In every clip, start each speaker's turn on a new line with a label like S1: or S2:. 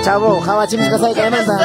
S1: Chavo, Jabachim Kasai Kamanda.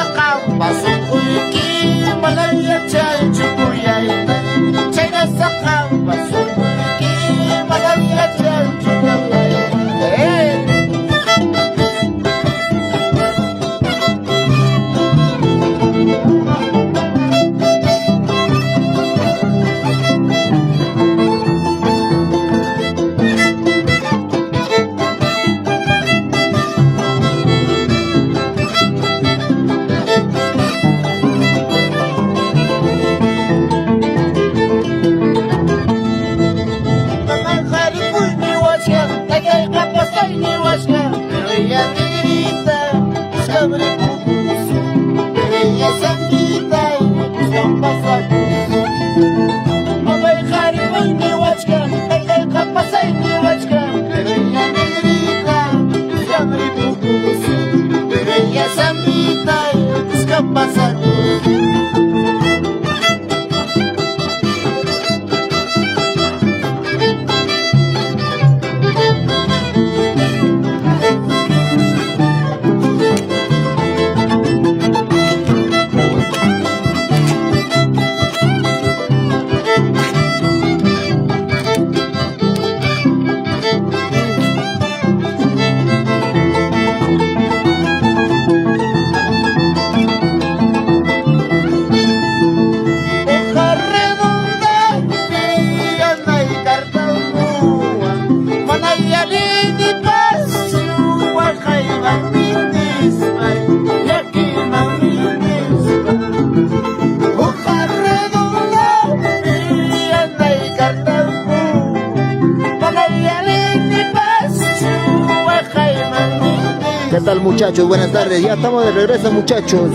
S1: ¿Qué tal, muchachos? Buenas tardes, ya estamos de regreso, muchachos.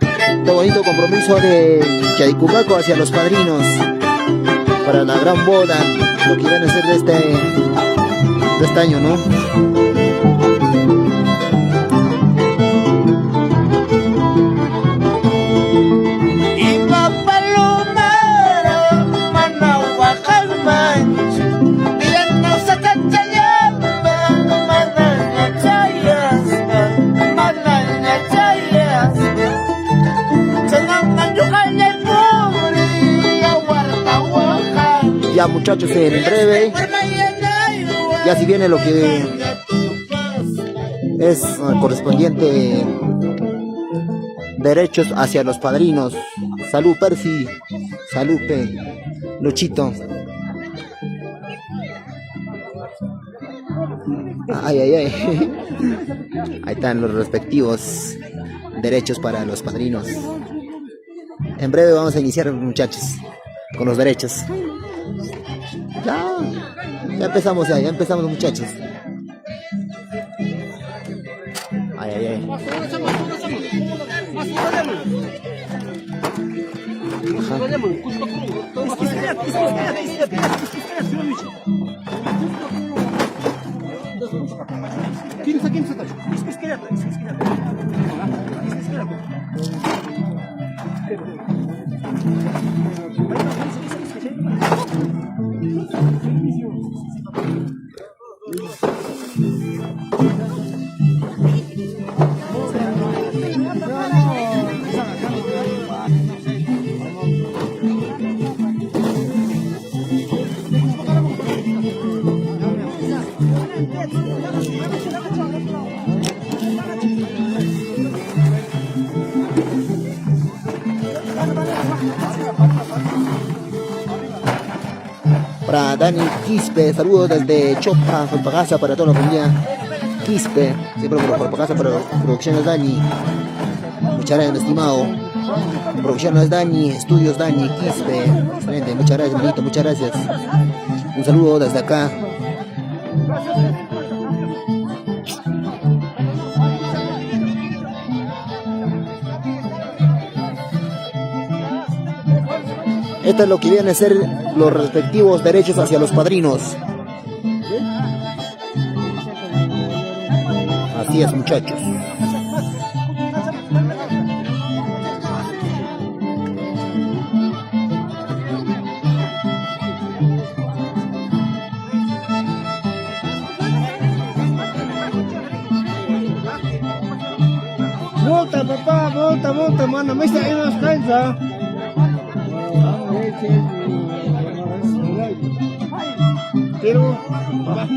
S1: Este bonito compromiso de Chadicumaco hacia los padrinos para la gran boda, lo que iban a hacer de este año, ¿no? Ya, muchachos, en breve ya si viene lo que es correspondiente derechos hacia los padrinos. Salud, Percy, salud, Luchito. Ay, ay, ay. Ahí están los respectivos derechos para los padrinos. En breve vamos a iniciar, muchachos, con los derechos. Ya empezamos, ya empezamos, muchachos. Ay, ay, ay. Para Dani Quispe, saludos desde Chopa, Forpagasa para toda la familia Quispe, siempre por Forpagasa para Producciones Dani. Muchas gracias, estimado. Producciones Dani, Estudios Dani, Quispe. Excelente, muchas gracias, hermanito, muchas gracias. Un saludo desde acá. Esto es lo que vienen a ser los respectivos derechos hacia los padrinos. Así es, muchachos.
S2: Multa, papá, multa, mano. Me está ahí en las calles, ¿ah? Pero, papá.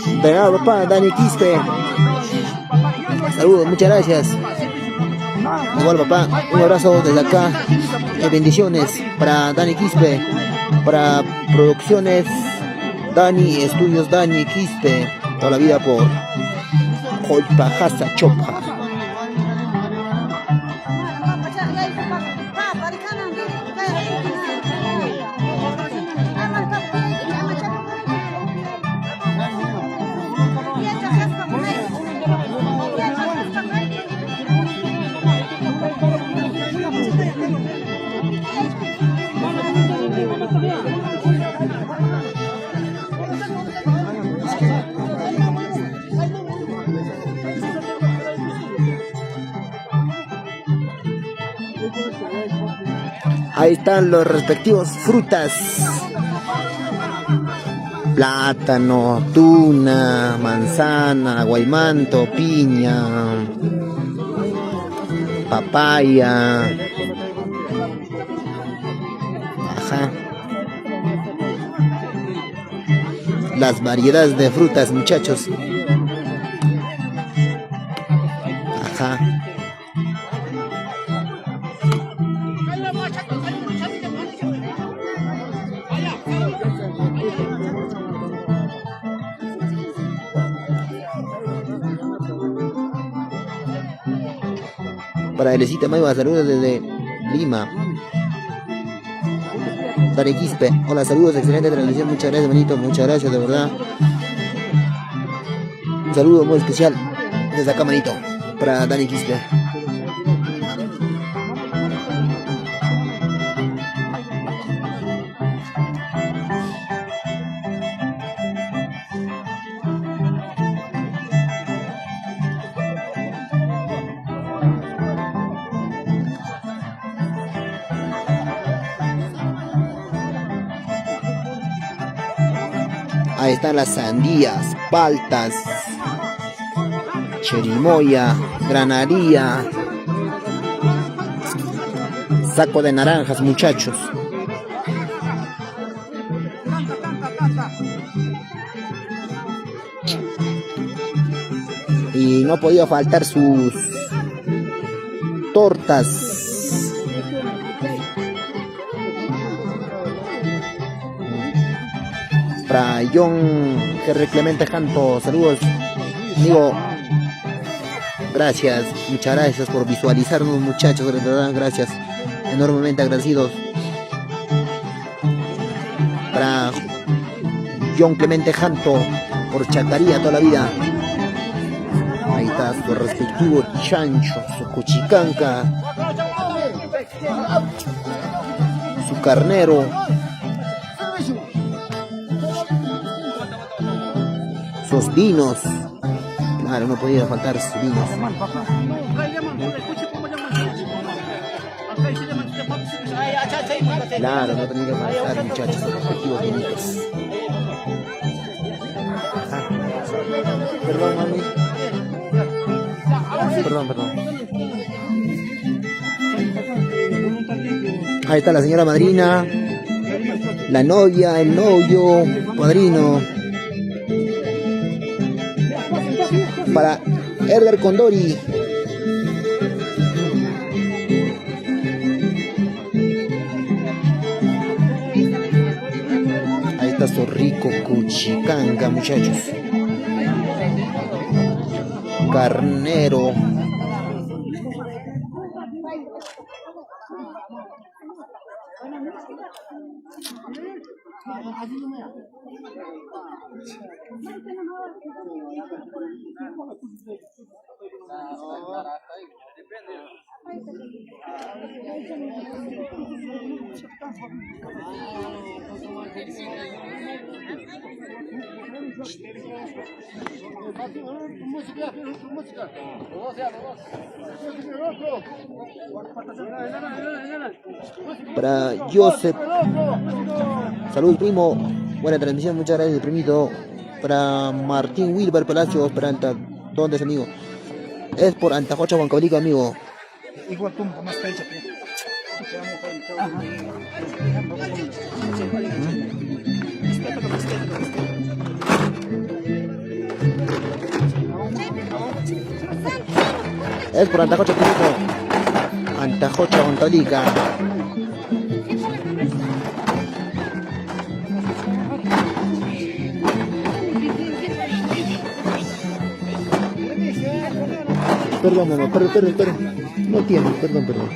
S1: Entrenado, papá, Dani Quispe. Saludos, muchas gracias. Igual, papá, un abrazo desde acá. Bendiciones para Dani Quispe, para Producciones Dani, Estudios Dani Quispe, toda la vida por Colpajasa Chopja. Ahí están los respectivos frutas: plátano, tuna, manzana, guaymanto, piña, papaya. Ajá. Las variedades de frutas, muchachos. Ajá. Para Elecita Maiva, saludos desde Lima. Dani Quispe, hola, saludos, excelente transmisión, muchas gracias, manito, muchas gracias, de verdad. Un saludo muy especial desde acá, manito, para Dani Quispe. Ahí están las sandías, paltas, cherimoya, granaría, saco de naranjas, muchachos. Y no podía faltar sus tortas. Para John Henry Clemente Janto, saludos, amigo. Gracias, muchas gracias por visualizarnos, muchachos, de verdad, gracias, enormemente agradecidos. Para John Clemente Janto, por Chacaría toda la vida. Ahí está su respectivo chancho, su cuchicanca, su carnero, sus vinos. Claro, no podía faltar sus vinos. Claro, no tenía que faltar, muchachos, sus respectivos vinitos. Perdón, mami. Perdón. Ahí está la señora madrina, la novia, el novio, padrino. Para Edgar Condori. Ahí está su rico cuchicanga, muchachos. Carnero. Para Joseph, salud primo, buena transmisión, muchas gracias primito. Para Martín Wilber Palacios Peralta, ¿dónde es amigo? Es por Antajocha Huancavelica amigo.
S2: Igual tú, más cancha.
S1: Es por Antajocha primo. Antajocha Huancavelica. Perdón, mamá, perdón. No entiendo, perdón.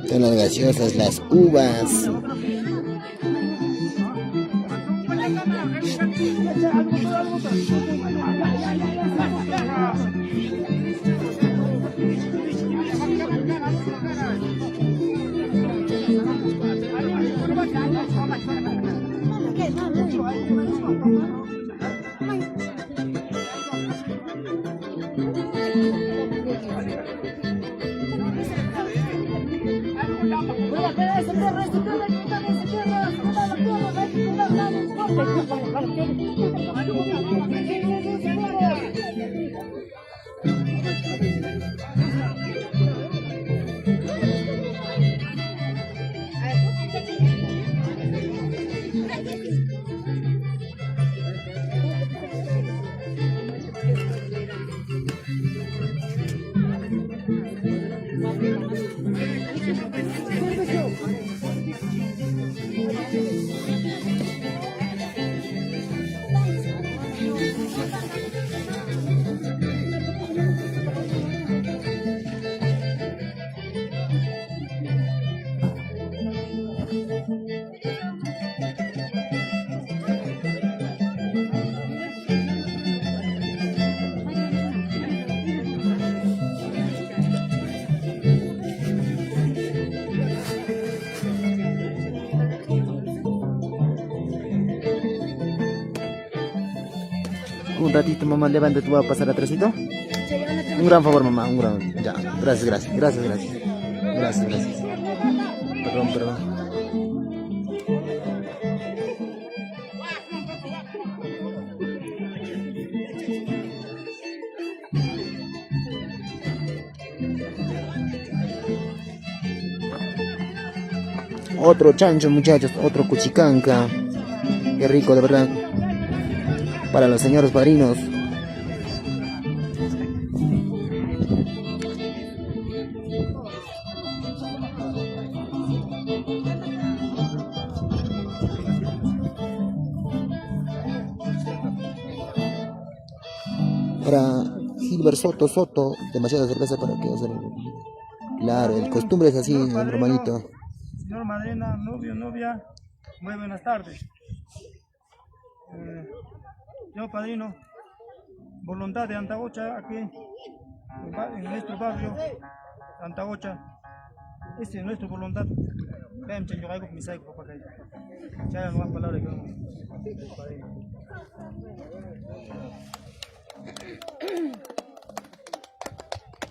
S1: Son las gaseosas, las uvas. Un ratito, mamá, levanta, tú vas a pasar atrásito. Un gran favor, mamá, un gran. Ya, gracias. Perdón. Otro chancho, muchachos, otro cuchicanca. Qué rico, de verdad. Para los señores padrinos. Para Gilbert Soto, demasiada cerveza para que hacer. Claro, el costumbre es así, hermanito.
S2: Señor madrina, novio, novia, muy buenas tardes. Yo, padrino, voluntad de Antagocha, aquí en nuestro barrio, Antagocha. Esta es nuestra voluntad. Vean, yo hago mi saco para que ya no más palabras que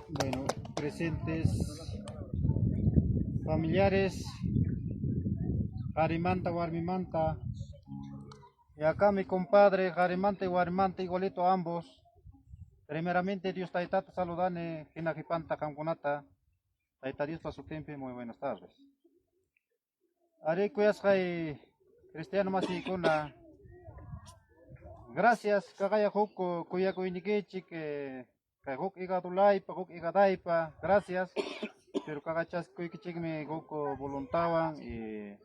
S2: Bueno, presentes familiares
S3: Jarimanta, Guarmimanta. Y acá mi compadre, Jarimanta y Guarmanta, igualito a ambos. Primeramente, Dios Taitata saludane, Hinajipanta, Camconata. Taita Dios para su tiempo, muy buenas tardes. Ari kuyas kay Cristiano Masikuna. Gracias, kagaya huko, kuya kuinikichi que huk igatulay pa, huk igatay pa. Gracias. Pero kagachas kuikichik mi huko voluntawan y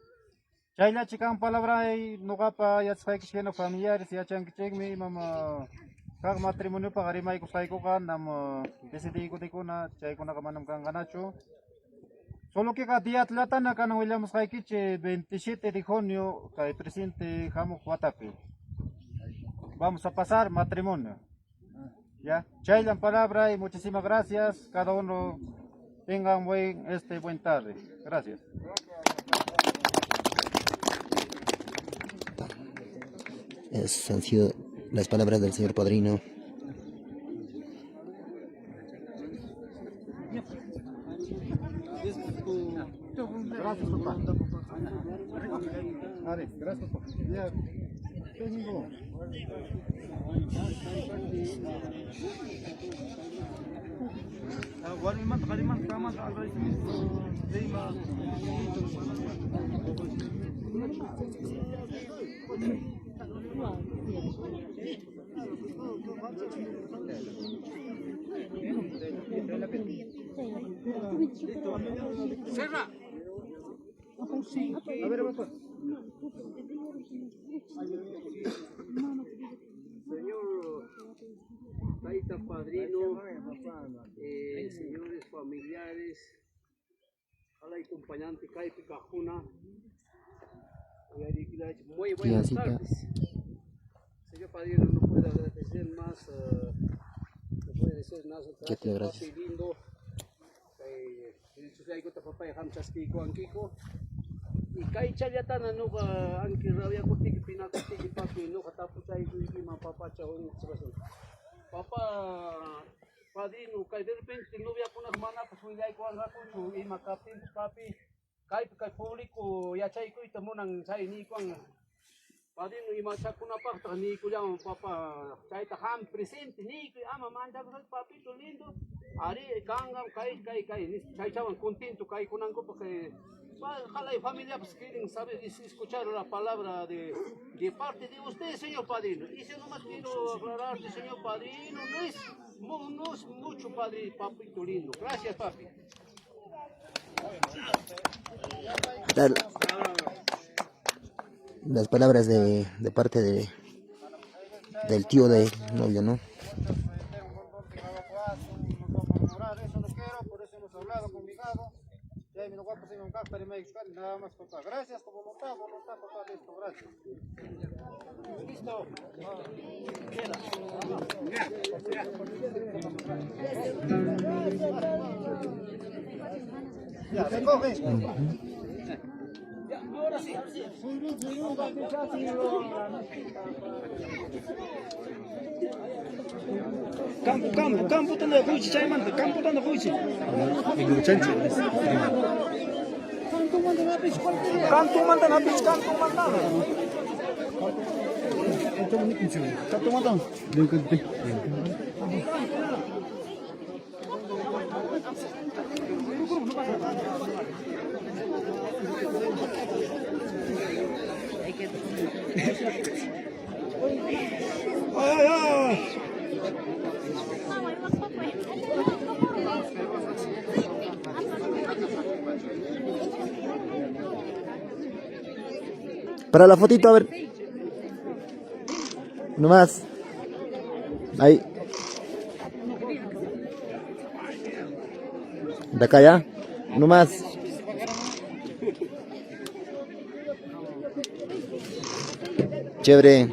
S3: chayla chikang palabra ay nukapa yatsay kishkeno familiares yachan kichik mi mama kag matrimonio pa garimay kusay ko kan nam decidí ko tikuna chay ko nakamanam kang ganacho. Solo que día tlata na kanang Williams Kaikiche 27 de junio kay presidente Jamuk Watapi. Vamos a pasar matrimonio. Ya, chaylan palabra y muchísimas gracias. Cada uno tenga un buen tarde. Gracias.
S1: Esas han sido las palabras del señor padrino.
S3: Gracias, papá. Gracias, papá. Ya, tengo.
S2: Guarmimanta, Jarimanta, Camanta, agradecimiento. Lima.
S3: Cerra. A ver, papá.
S4: Señor Taita Padrino, señores familiares, a la acompañante Caipi Cajuna, muy buenas tardes. Señor Padrino, no puede agradecer más, no puede decir nada, gracias, lindo. Y kai chayatana no anki rabia kotiki pina kotiki papi no katapu chay ma papa chawon papa padrino kai de repente novia kuna mana pues wilay ko anga ko y makapin papi kai público ya chay ko itamunan chay ni ko padrino y machakuna pa ni ko llama papa chay ta ham presente ni ko ama manda ko papito lindo ari kanga kai chay chawan contento kai kunan ko porque ojalá y familia pues quieren saber escuchar la palabra de parte de usted, señor padrino. Y si nomás quiero aclararte, señor padrino, no es mucho padre, papito lindo. Gracias, papi.
S1: Las palabras de parte del tío del novio, ¿no?
S3: Eso no quiero, por eso hemos hablado con mi hijado. Ya mi lugar pues en un café y nada más, papá. Gracias por voluntad, papá, listo, gracias. Listo. Ya, recoge.
S4: Ya, ahora sí.
S2: Campo tanda huichi chaymanta, campo tanda huichi. Canto manda na pich, canto manda. Canto manda. Ay.
S1: Para la fotito, a ver. No más. Ahí. De acá ya. No más. Chévere.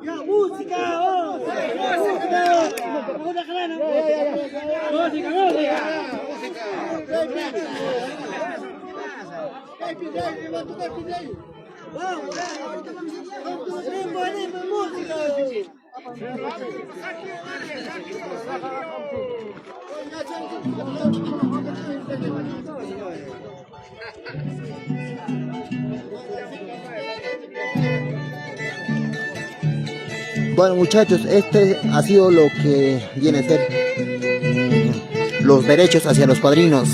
S2: Ya, música, oh, música.
S1: Bueno muchachos, este ha sido lo que viene a ser los derechos hacia los padrinos.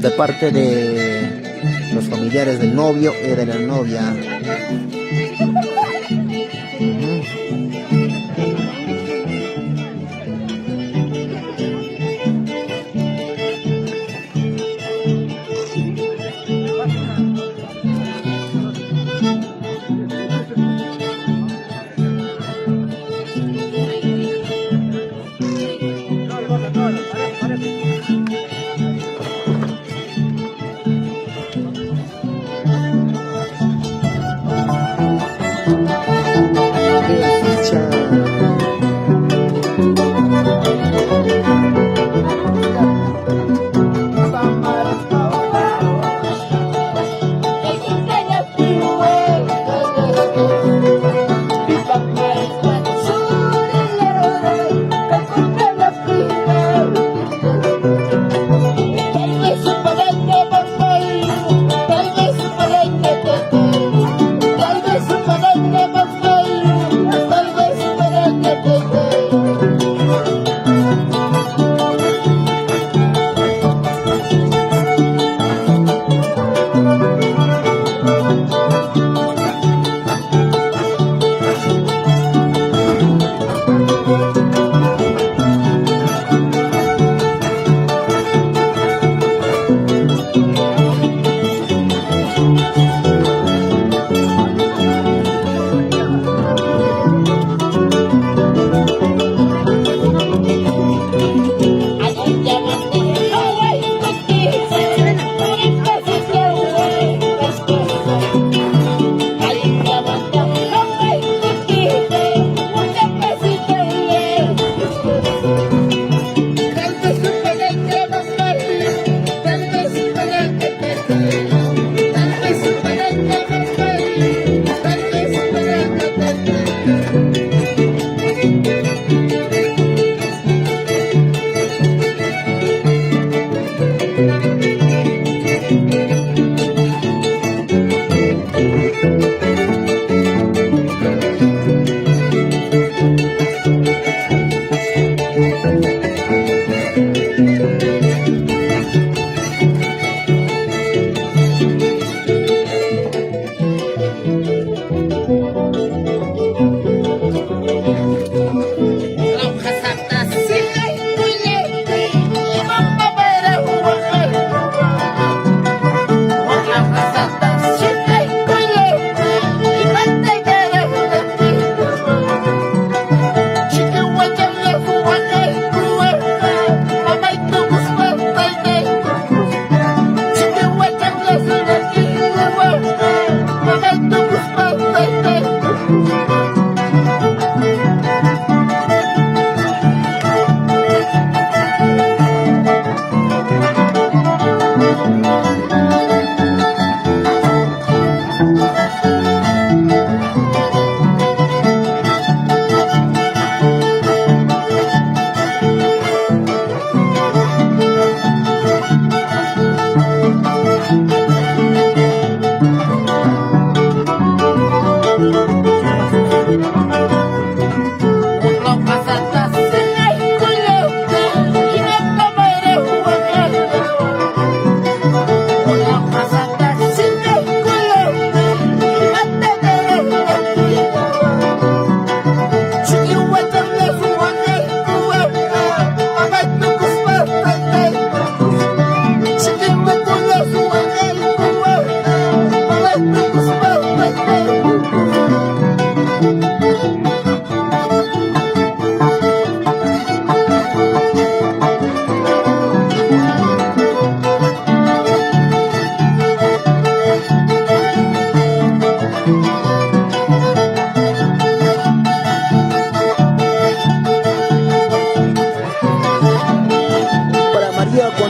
S1: De parte de los familiares del novio y de la novia.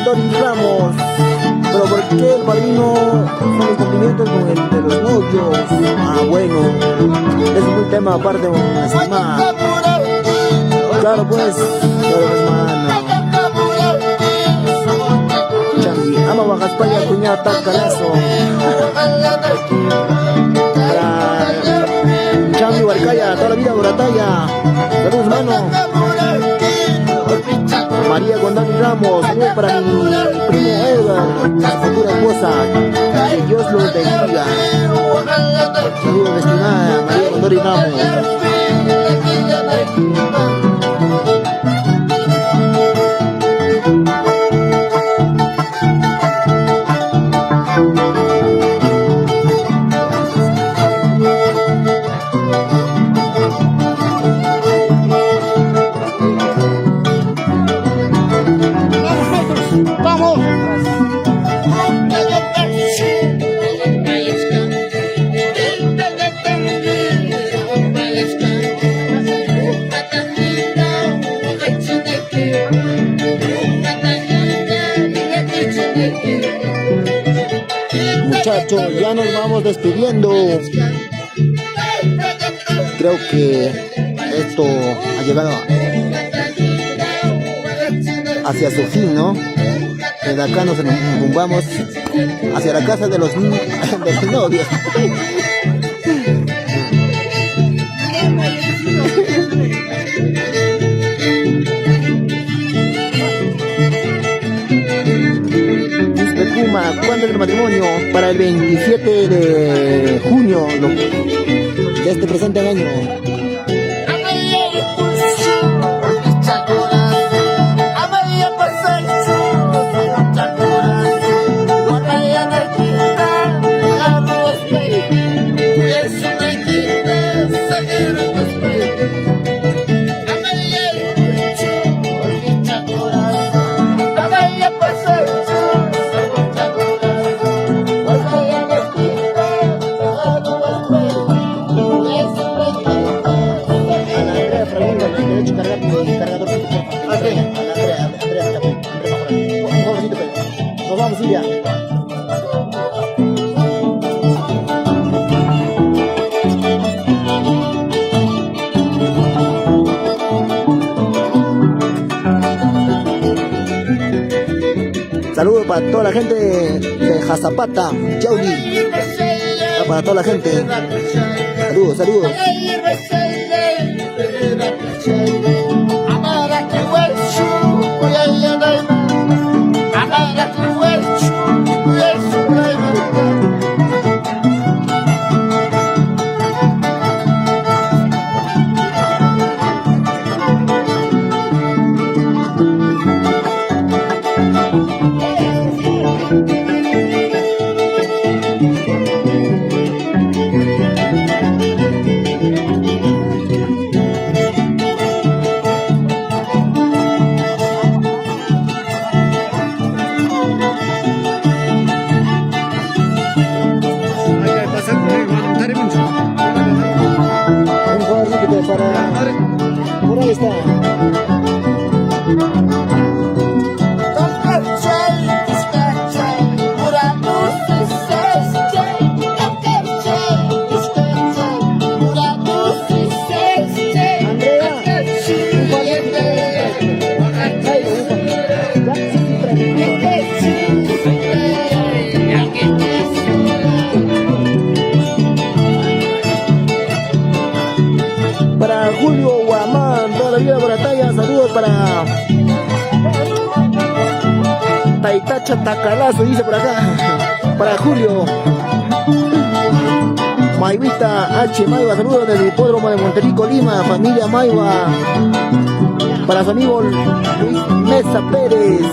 S1: Condori Ramos. Pero ¿por qué el padrino son los cumplimientos con el de los novios? Ah, bueno, es un tema aparte, una estimada. Claro pues, mano. Changi, ama Baja España, cuñata, calazo. Para Changi Barcaya, toda la vida Borataya. Saludos, mano. María Gondani Ramos, saludos para mi primo Edgar, la futura esposa. Que Dios los bendiga. Saludos, estimada María Gondani Ramos. Muchachos, ya nos vamos despidiendo. Creo que esto ha llegado hacia su fin, ¿no? Desde acá nos rumbamos hacia la casa de los novios. ¿Cuándo es el matrimonio? Para el 27 de junio de este presente año. Nos vamos, Silvia. Saludos para toda la gente de Jazapata, Yauli. Para toda la gente. Saludos, saludos. Por ahí está. Para Julio Guamán, toda la vida por la talla, saludos para Taitacha Tacalazo, dice por acá. Para Julio Maivita H. Maiva, saludos desde el hipódromo de Monterrico, Lima, familia Maiva. Para su amigo Luis Mesa Pérez.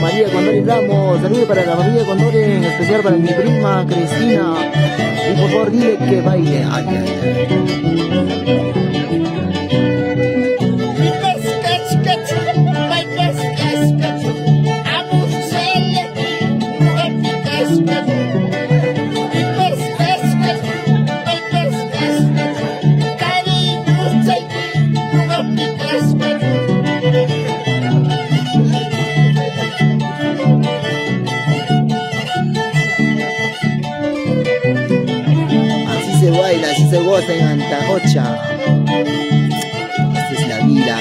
S1: María Condori Ramos, saludos para la familia Condori, en especial para mi prima Cristina. Y por favor dile que baile. Ay, ay, ay. Así se baila, así se goza en Antacocha. Esta es la vida.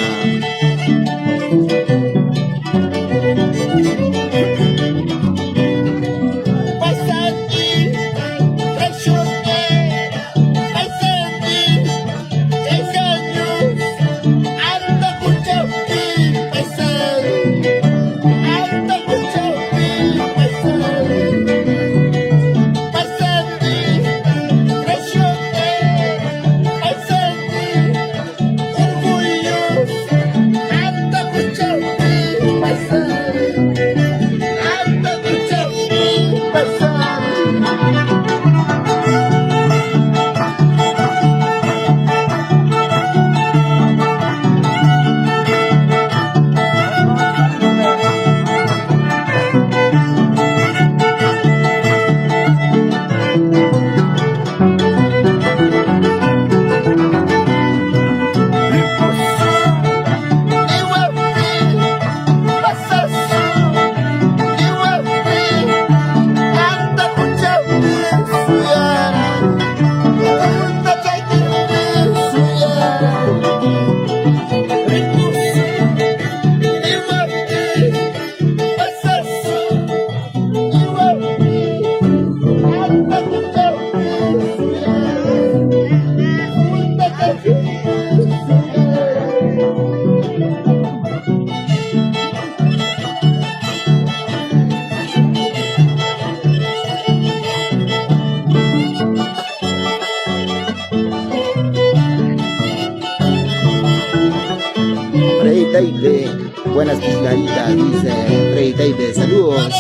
S1: Freddy Taipe, buenas pislaritas, dice Freddy Taipe, saludos.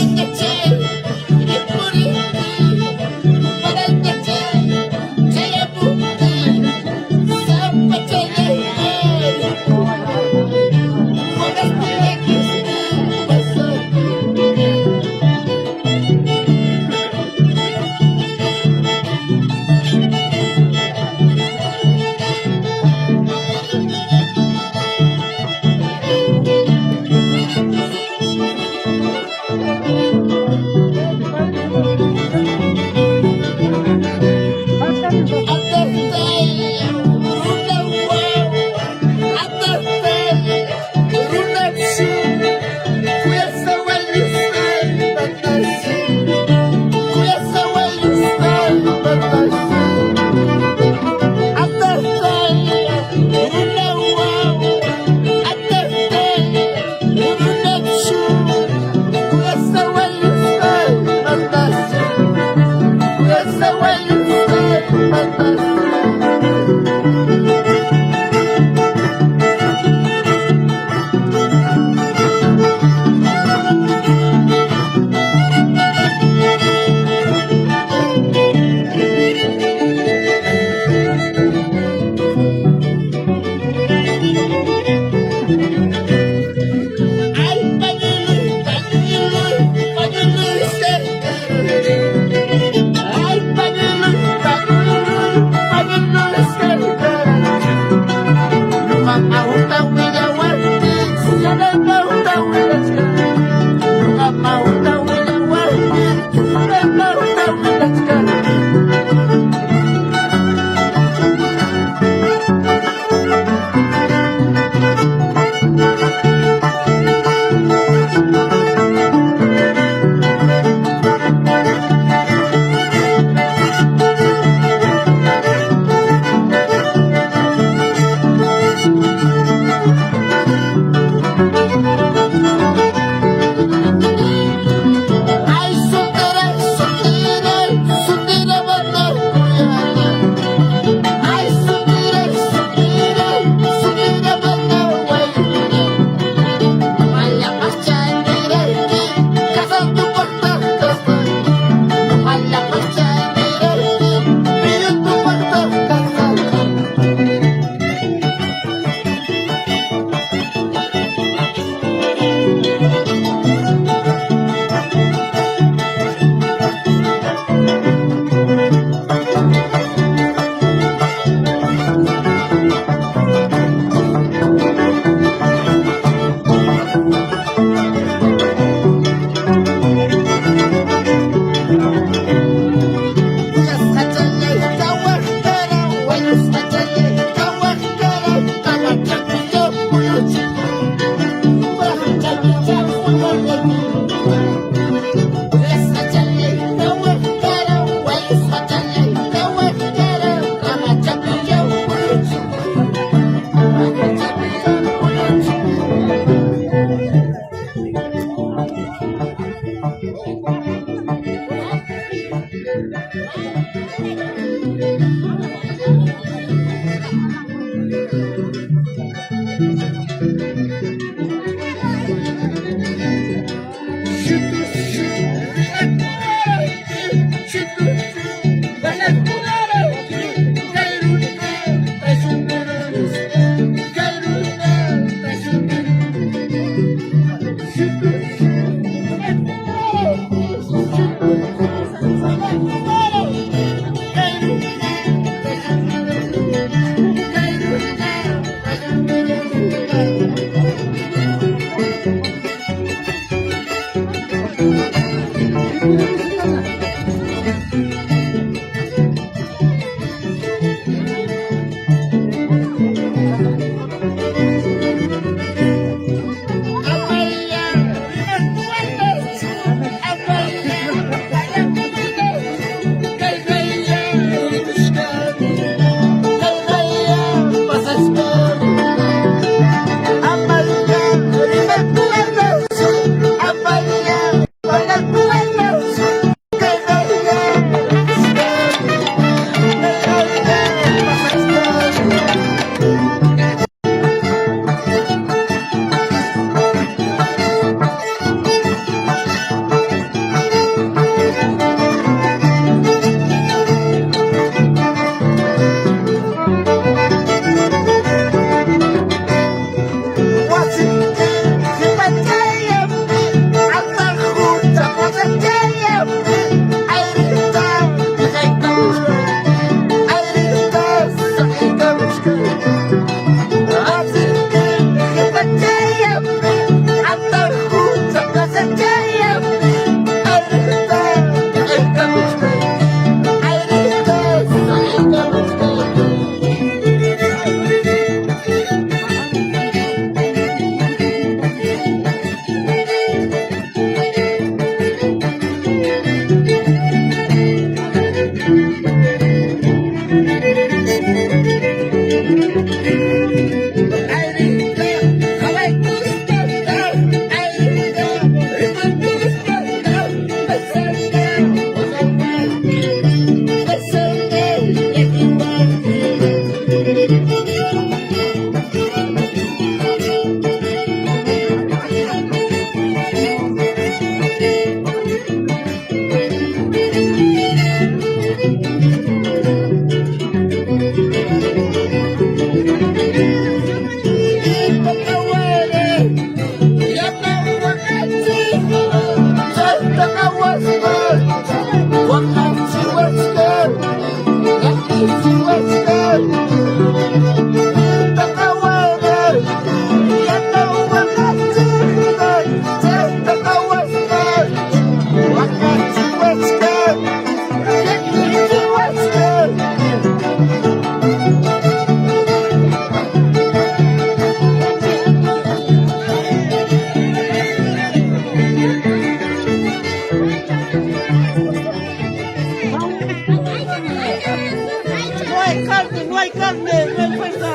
S5: no hay carne, no hay fuerza.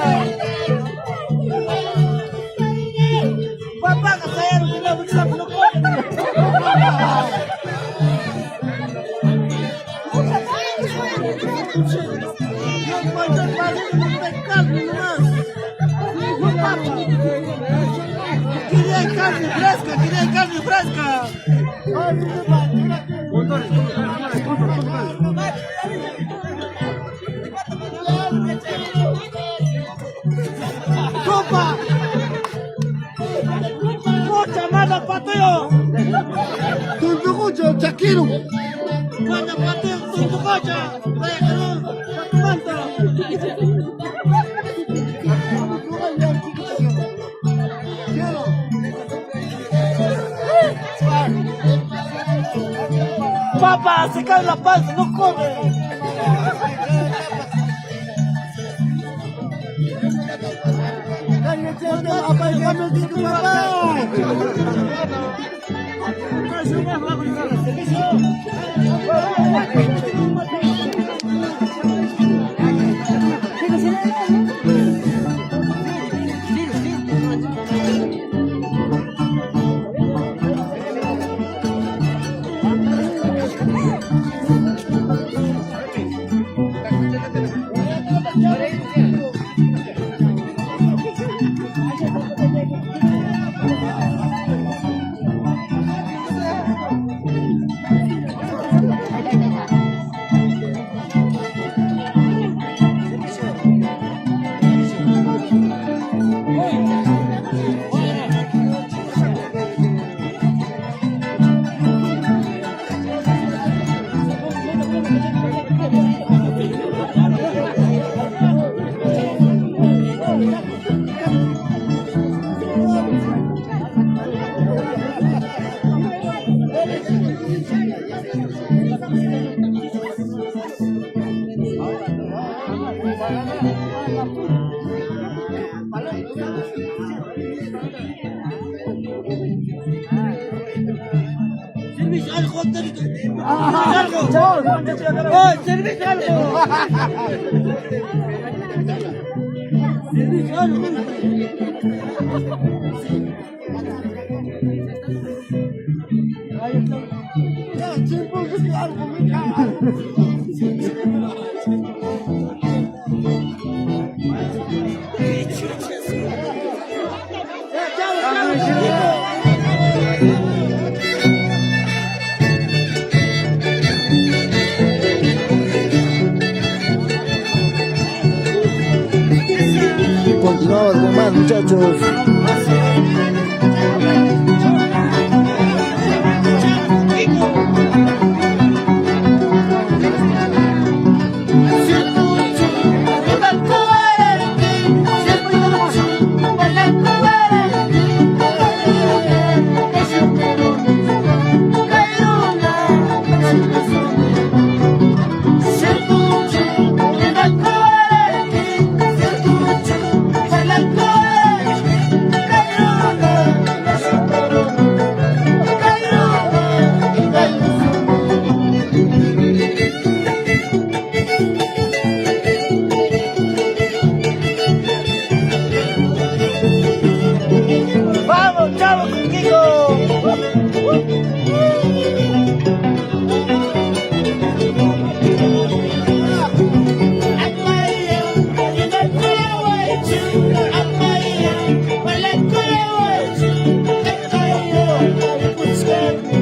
S5: Papá, que se hayan tirado el saco, no carne fresca, quería carne fresca. ¡Sopa! ¡Mucha mala pateo! ¡Tuntucucho, chaquiro! ¡Mala pateo, tuntucocha! ¡Vaya que no! ¡Manta! Papá, se cae la panza, no come. Servicio algo, servicio algo. Servicio algo.
S1: Continuamos con más, muchachos.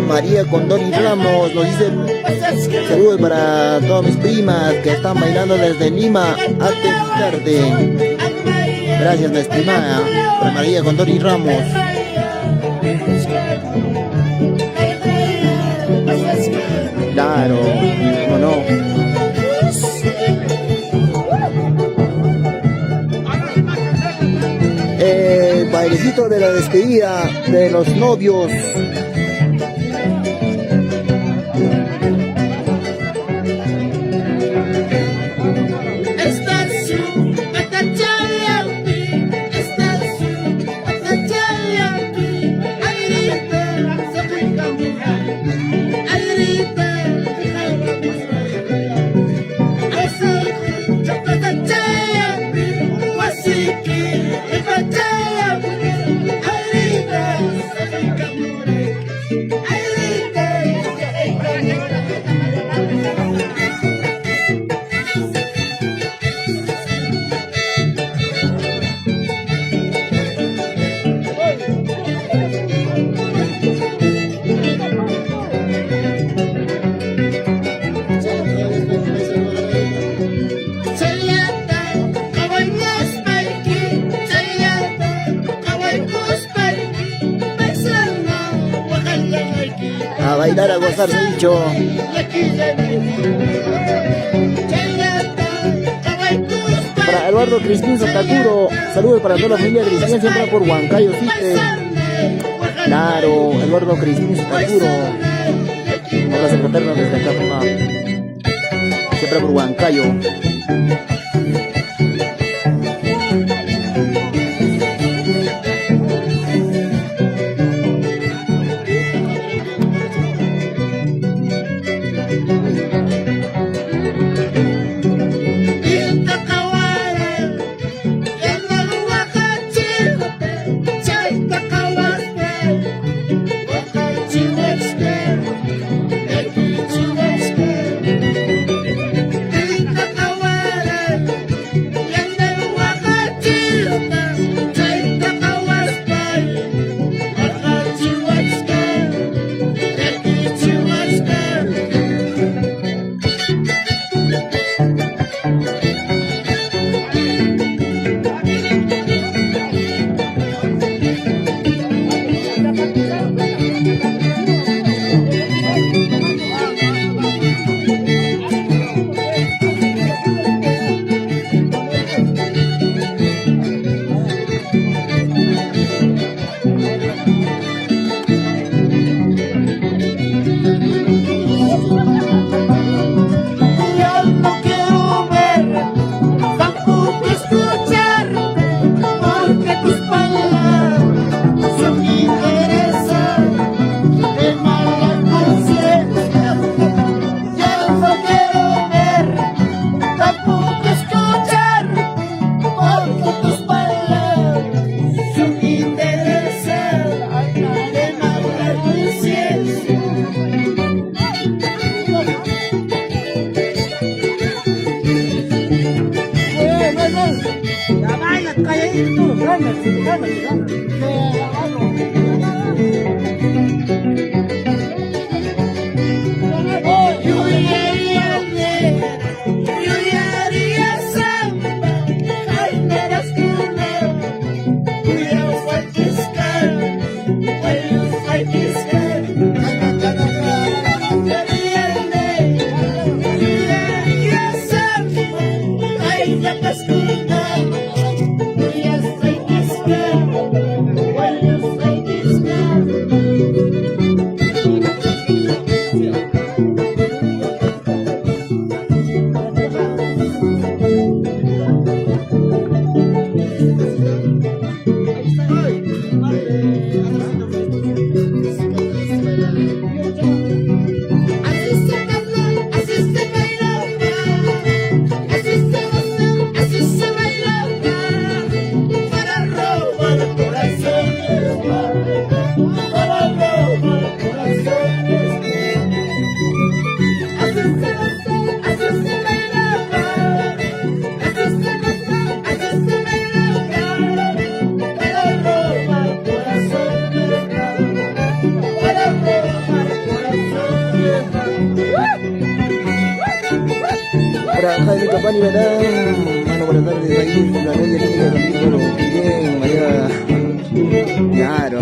S1: María Condori Ramos nos dice saludos para todas mis primas que están bailando desde Lima a Tecarte. Gracias, mi estimada, para María Condori Ramos. video de la despedida de los novios. A bailar, a gozar, se ha dicho. Para Eduardo Crispín Santacuro, saludos para toda la familia Crispín, siempre por Huancayo, Cite. Claro, Eduardo Crispín Santacuro. Un abrazo fraterno desde acá, papá. Siempre por Huancayo. Para Jaime Capani, ¿verdad? Mano, buenas tardes, ahí, la media línea también, bueno, bien, María. Claro.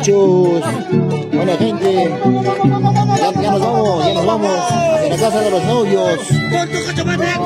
S1: muchachos. Buena gente. Ya nos vamos hacia la casa de los novios.
S5: Con tu coche manejo.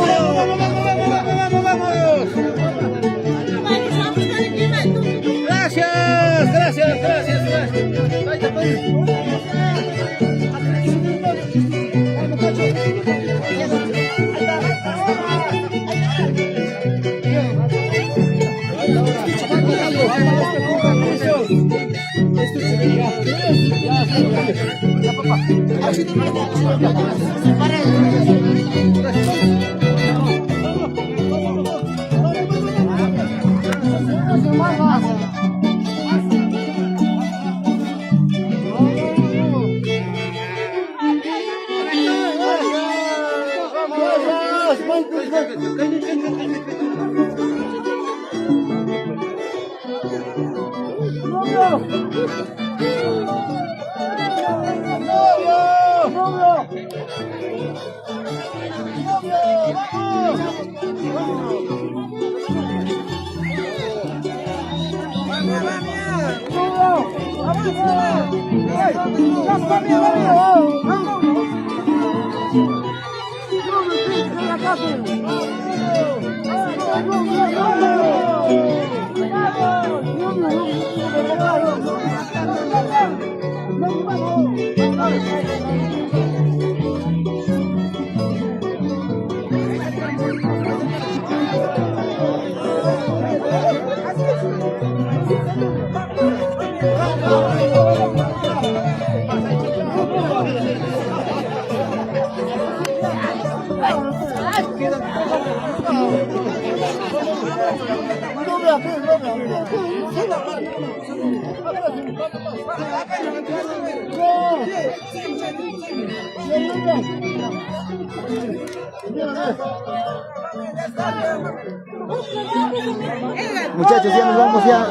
S1: Muchachos, ya nos vamos ya.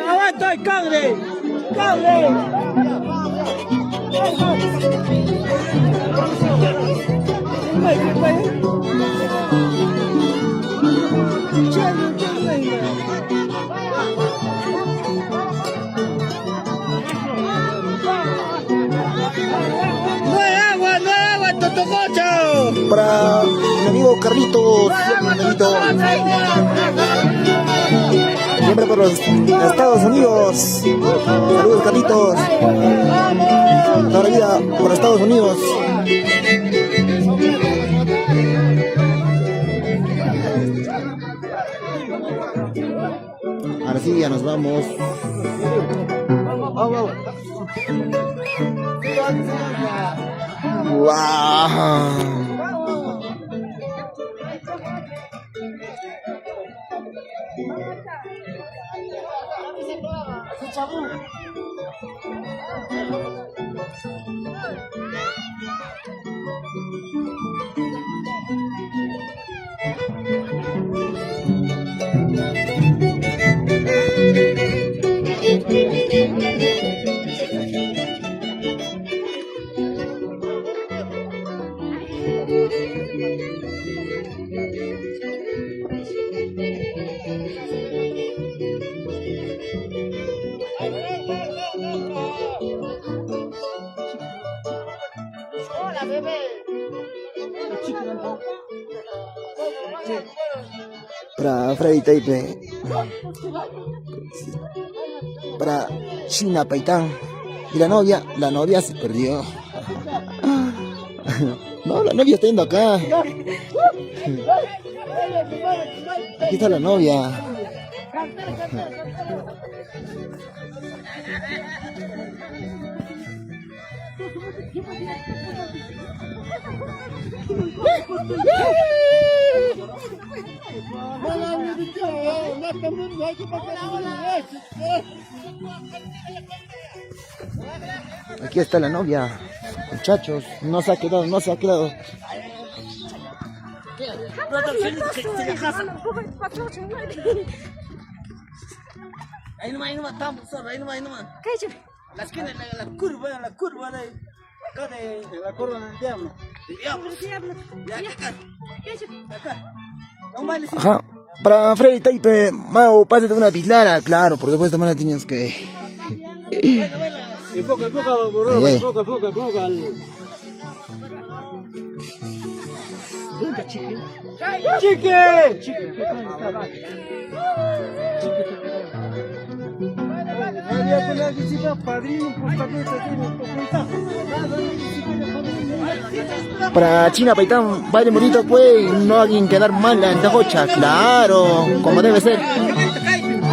S5: Aguanta el cangre. No hay agua, Totococho.
S1: Para mi amigo Carlitos, siempre por los Estados Unidos. Saludos, Carlitos. Toda la vida por Estados Unidos. Ahora sí, ya nos vamos. ¡Wow! Para Freddy Taipe, para China Paitán. Y la novia se perdió. No, la novia está yendo acá. Aquí está la novia. Aquí está la novia, muchachos, no se ha quedado.
S5: Ahí nomás, estamos, ahí nomás. La esquina, la curva de ahí. Acá de la corona del diablo. Ya, acá. Acá. No más les
S1: Ajá. Para Freddy Taipe, Mau, pásate una pislara. Claro, por supuesto, mano, tienes que.
S5: enfoca, bro,
S1: Ay, ay.
S5: enfoca. Chique. Había que la visita padrino, pues también te tiene
S1: Para China Paitán, baile bonito, pues, no alguien quedar mal la antajocha. Claro, como debe ser.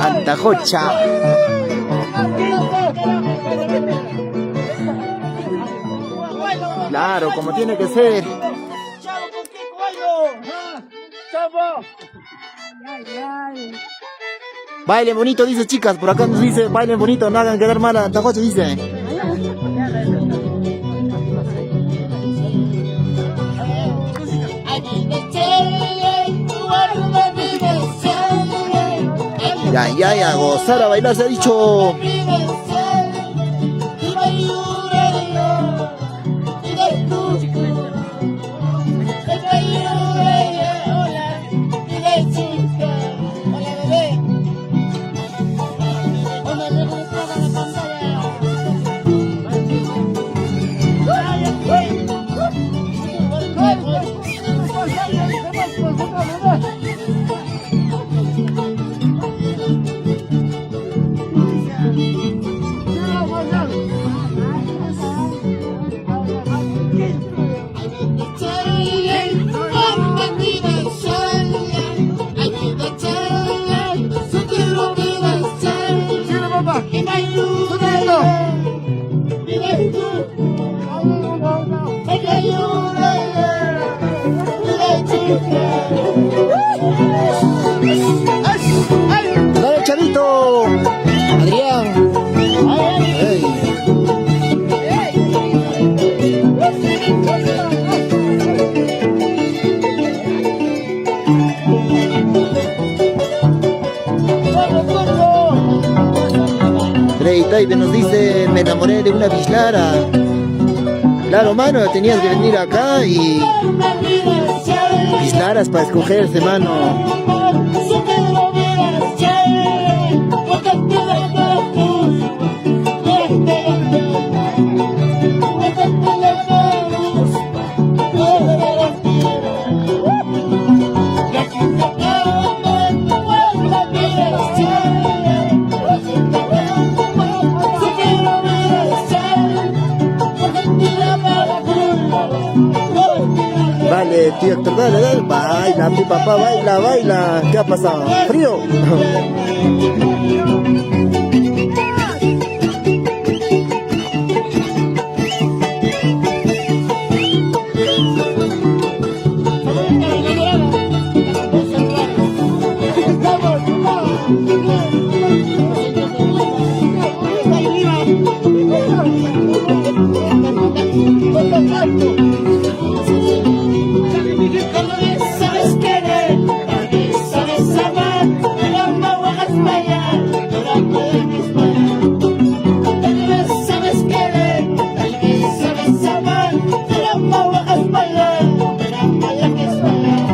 S1: Antajocha. Claro, como tiene que ser. Bailen bonito, dice chicas, por acá nos dice, bailen bonito, no hagan quedar mal a Antajocha, dice. Ya, gozar a bailar se ha dicho. Dale, chavito. Adrián. Ey. Freddy Taipe nos dice, me enamoré de una bislara. Claro, mano, tenías que venir acá y bislaras para escogerse, mano. Vale, tío Héctor, dale, baila, mi papá, baila. ¿Qué ha pasado? ¿Frío?
S6: Sabes querer, sabes amar, no me voy a fallar, no puedes fallar. Tal vez sabes querer, tal vez sabes amar, no me voy a fallar, no puedes fallar.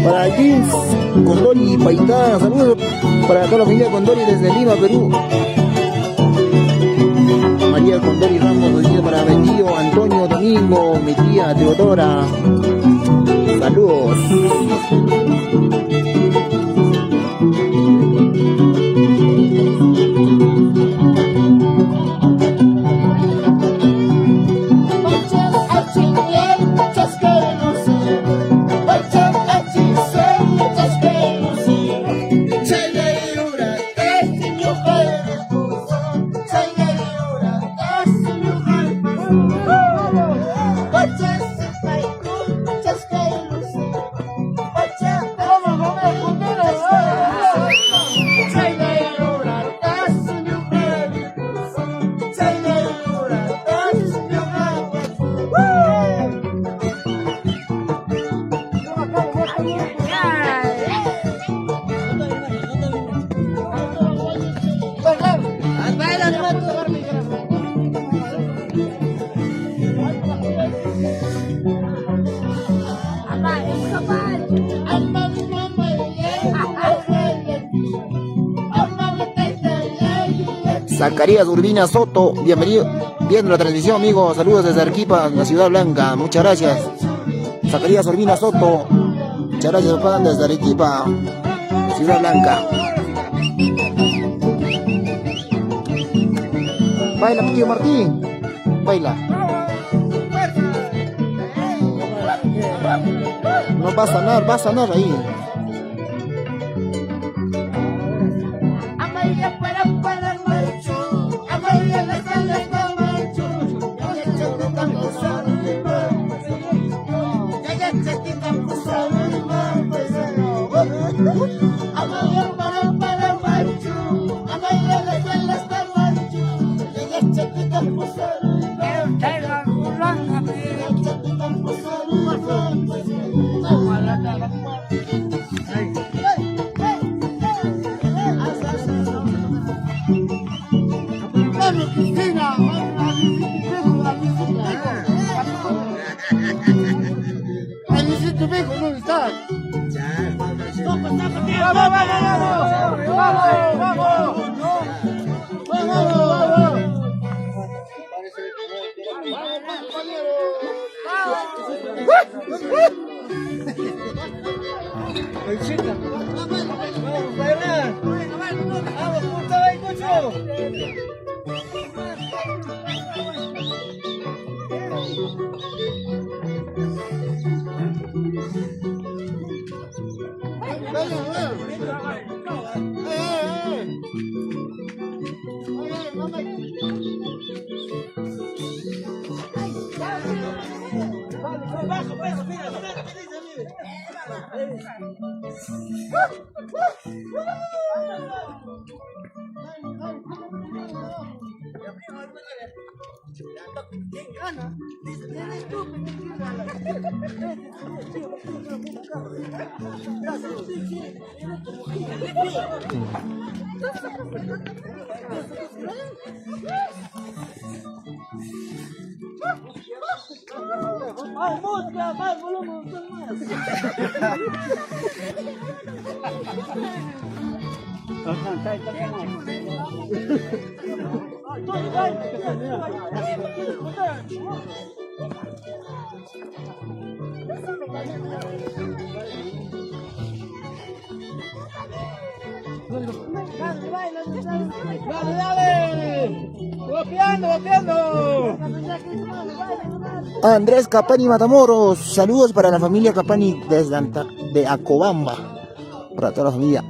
S1: Para Jeans, Condori y Paitá, saludos para toda la familia Condori desde Lima, Perú. María Condori Ramos, saludos para Betío, Antonio, Domingo, mi tía Teodora. Saludos. Zacarías Urbina Soto, bienvenido, viendo la transmisión, amigos. Saludos desde Arequipa, la Ciudad Blanca. Muchas gracias. Zacarías Urbina Soto, muchas gracias, papá, desde Arequipa, Ciudad Blanca. Baila, tío Martín, baila. No va a sanar ahí. Andrés Capani Matamoros, saludos para la familia Capani desde de Acobamba, para toda la familia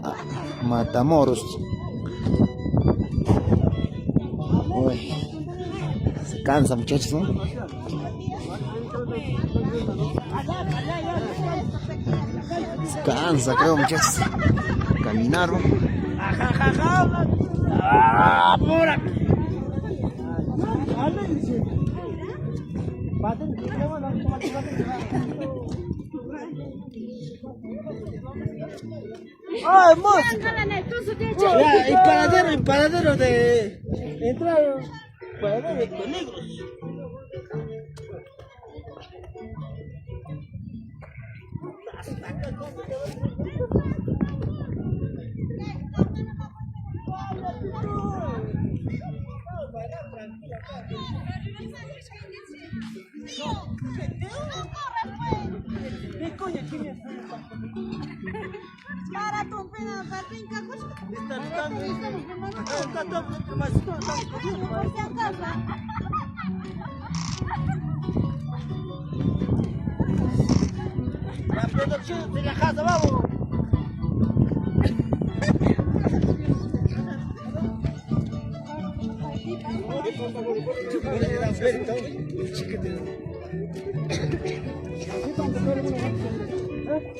S1: Matamoros. Uy, se cansa, muchachos, ¿no? Se cansa, creo, muchachos. Caminar, ¿no?
S5: ¡Ah, música! Ya, paradero de entrada. Paradero de peligros.
S7: Para tu pena, patinca,
S5: La producción de la casa, vamos.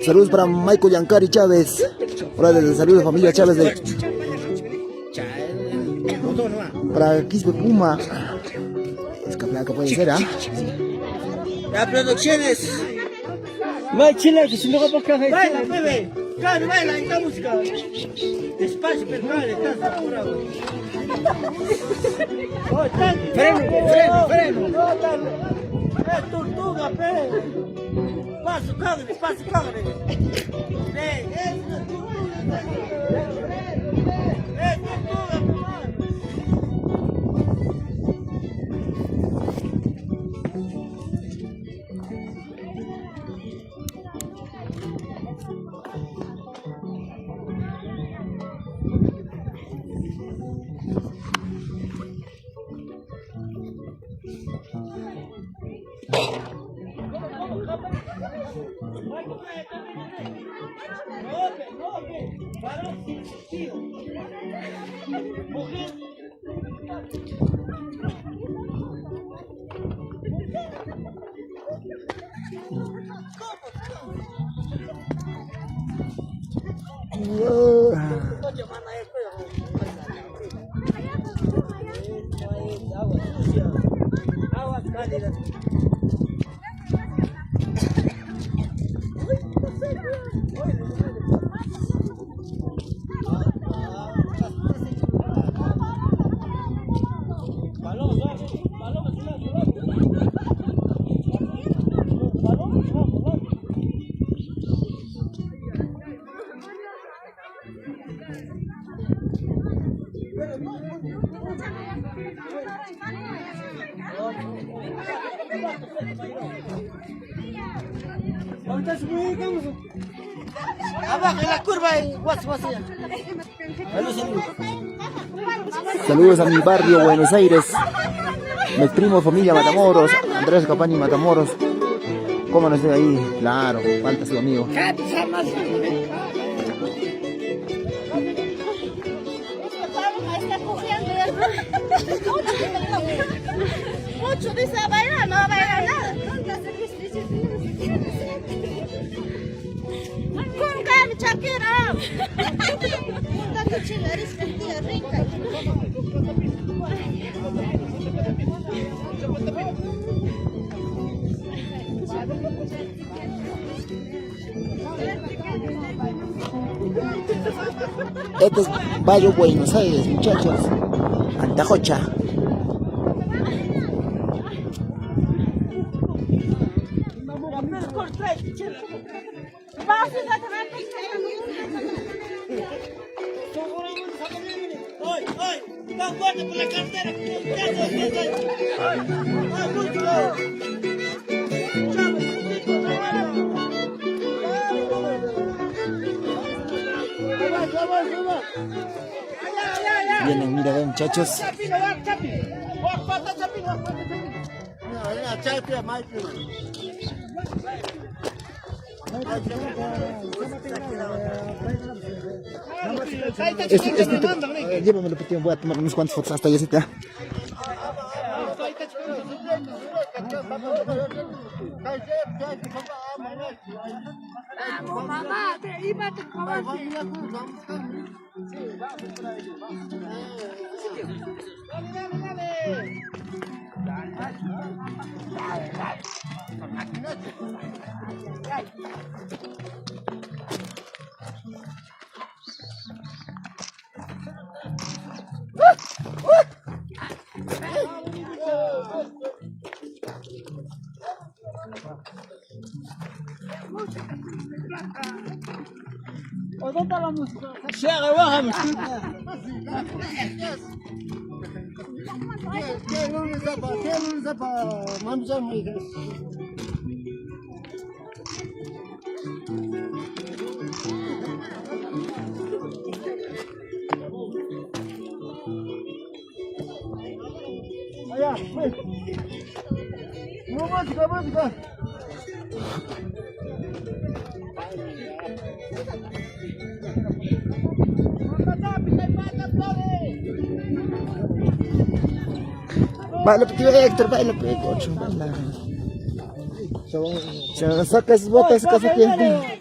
S1: Saludos para Michael Yancari Chávez. Hola, desde saludos familia Chávez de para Quispe Puma. Es que placa puede ser, ¿ah?
S5: La producción es. Baila, bebé. Claro, baila esta música. Despacio, pero claro, estás apurado. Freno. No, es tortuga, pero. Paso, cágale. Es tortuga, Agua cálida. Abajo en la curva y
S1: Saludos a mi barrio Buenos Aires. Mi primo familia Matamoros, Andrés Capani Matamoros. ¿Cómo no estoy ahí? Claro, falta su amigo.
S7: Mucho dice a bailar, no va a bailar nada. Con cam Shakira. Tanto chilaris que tía rica.
S1: Este es Barrio Buenos Aires, muchachos. Antajocha.
S5: ¡Tan fuerte por la cartera!
S1: Vienen, mira, ven, muchachos. Llévamelo, voy a tomar unos cuantos fotos hasta allá.
S7: Mamá, te iba a tomar.
S5: شاغل وهم
S1: Baila, Héctor, baila, cocho, baila. Se saca esas botas, saca esa gente.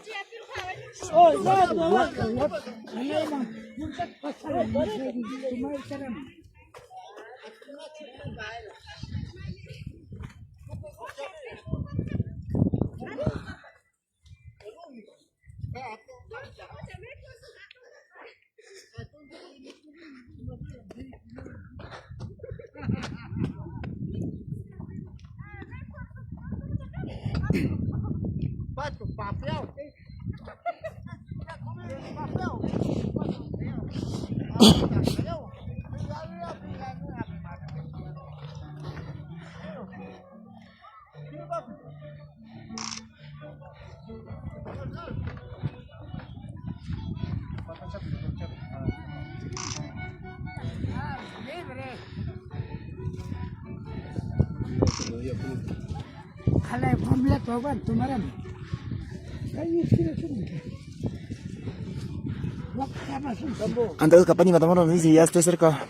S1: Andrés Capani Matamoros nos dice, ya estoy cerca,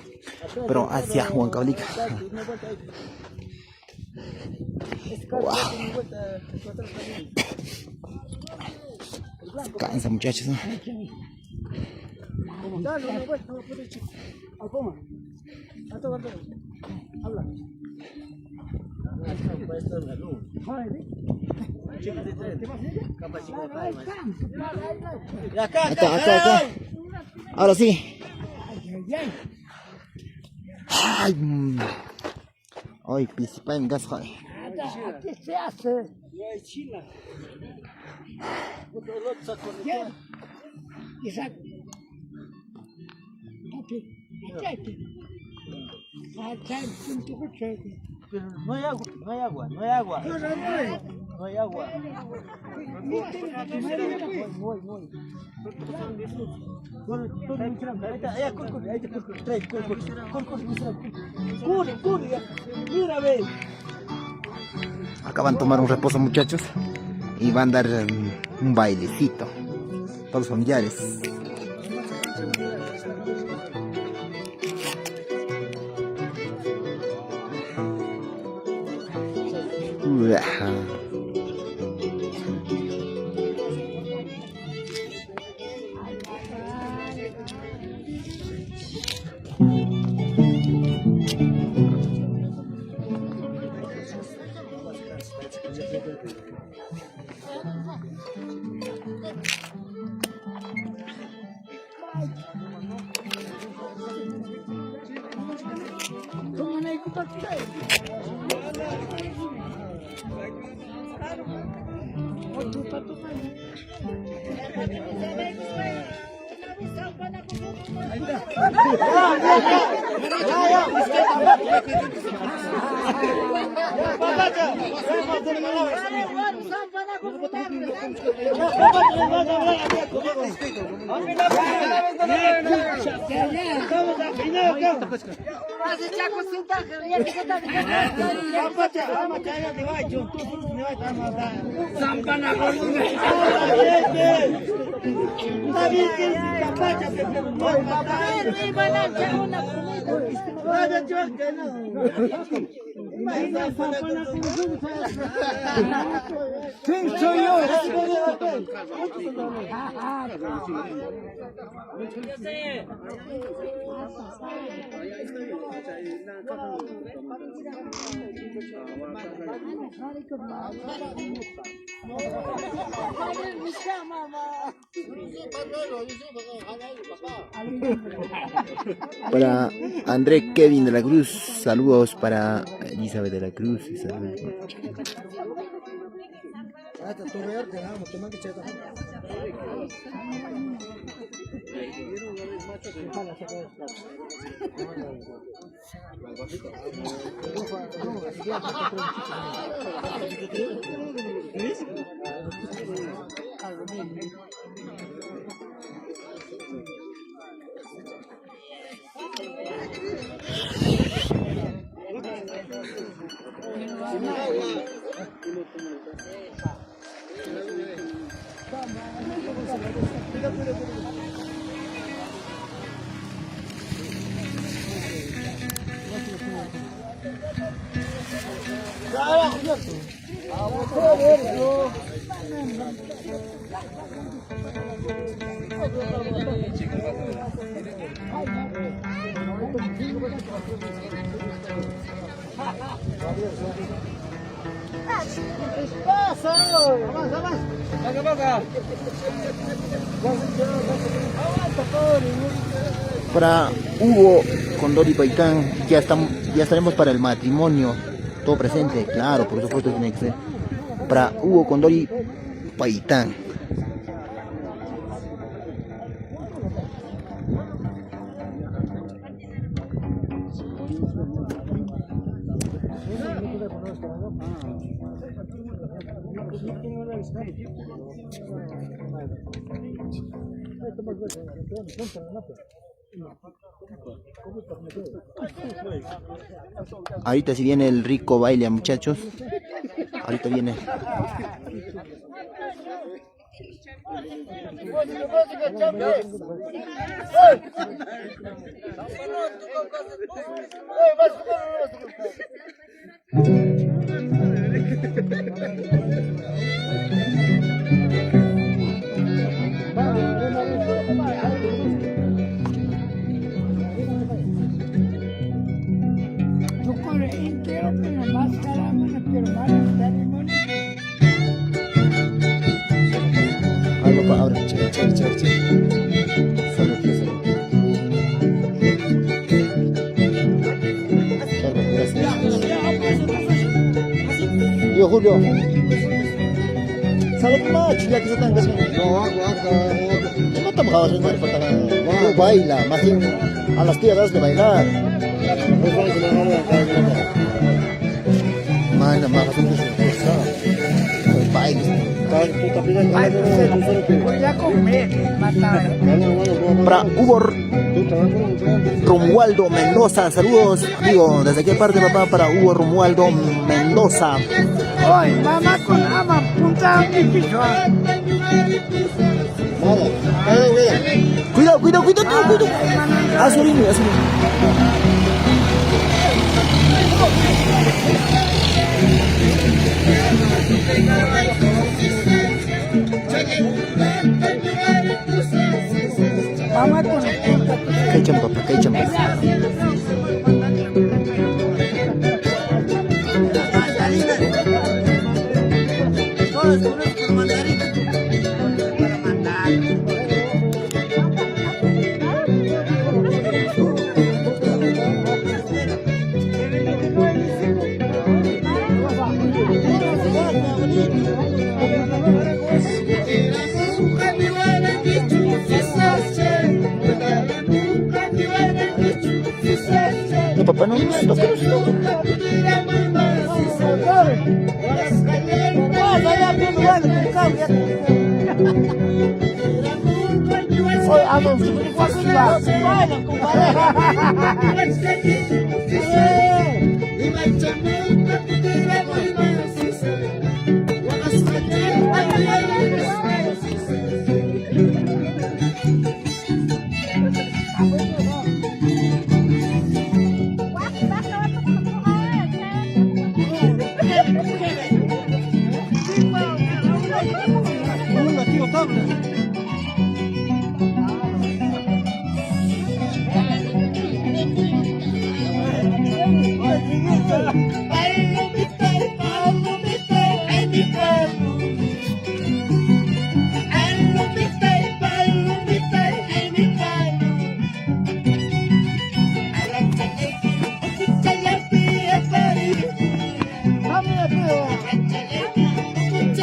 S1: pero hacia Huancavelica. Wow. Cansa, muchachos, ¿no? Acá. Ahora sí. Ay, ay, pisipay gas, joder.
S5: Pero no hay agua, no hay agua, no hay agua. No hay agua.
S1: Acaban de tomar un reposo, muchachos, y van a dar un bailecito. Todos los familiares. Para André Kevin de la Cruz, saludos para Elizabeth de la Cruz y saludos. Para Hugo Condori Paitán, ya estaremos para el matrimonio. Todo presente, claro, por supuesto tiene que ser. Para Hugo Condori Paitán. Ahorita si viene el rico baile, muchachos. Ahorita viene. Ay, papá, ahora, chévere. Salud, salud. Yo, Julio. Salud, macho, ya que se están casando. No estamos haciendo falta. No baila, más bien a las tías das de bailar. Mano, más hacemos eso. Baile. Para Hugo Romualdo Mendoza, saludos, amigo, ¿desde qué parte, papá? Para Hugo Romualdo Mendoza.
S6: Hoy, mamá con ama, punta mi piso.
S1: Cuidado, tú. Haz un niño,
S6: Mamá con
S1: Kaicham, papá, kaicham. No, papá, no.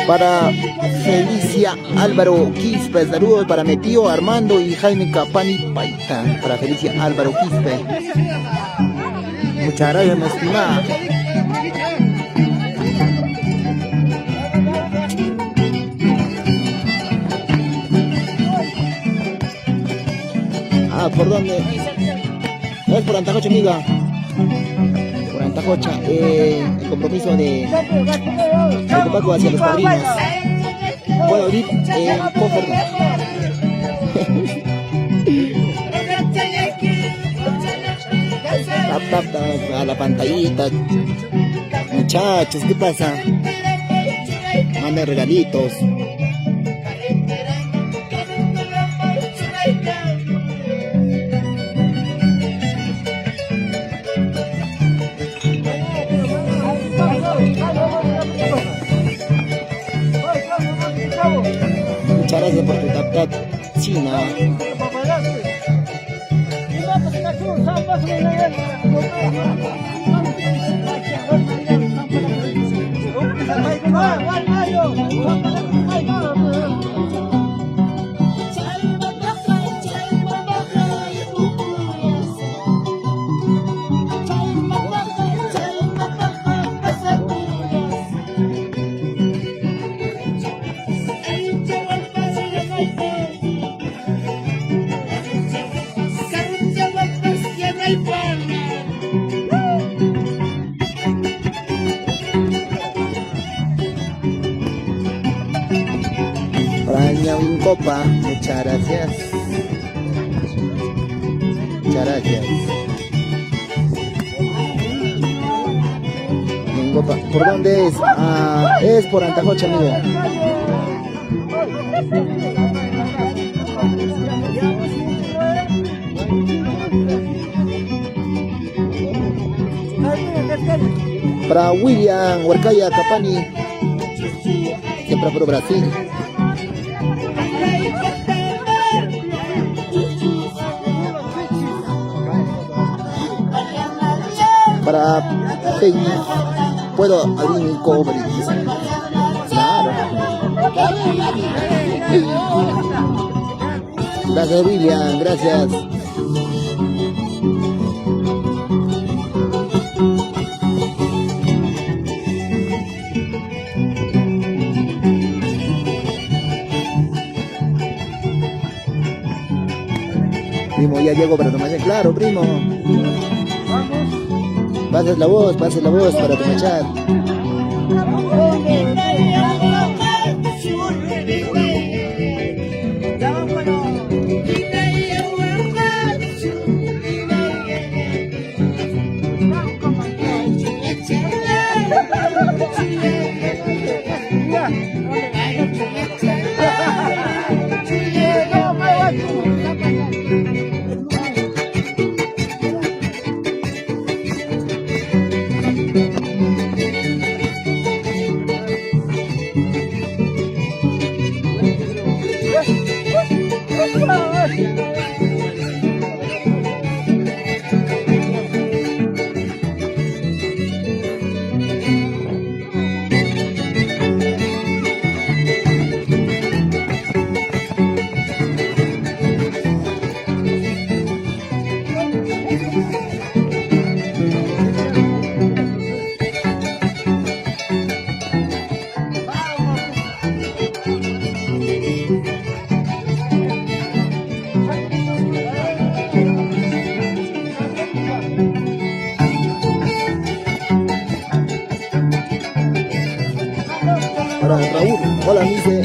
S1: Para Felicia Álvaro Quispe, saludos para mi tío Armando y Jaime Capani Paita. Para Felicia Álvaro Quispe. Muchas gracias, mi estimada. ¿Por dónde? Es por Antacocha, amiga. Por Antacocha, el compromiso de Paco hacia los padrinos. Puedo abrir cofre. Tap, a la pantallita. Muchachos, ¿qué pasa? Manden regalitos. Muchas gracias por tu tap China. Copa, muchas gracias. Muchas gracias. Copa. ¿Por dónde es? Es por Antacocha, amigo. Para William Huarcaya Capani, siempre por Brasil. Para Peña, puedo abrir mi cobre. Claro. Gracias, William, gracias. Primo, ya llego para tomar. Claro, primo. Pases la voz para tu chat. Para Raúl, hola, dice.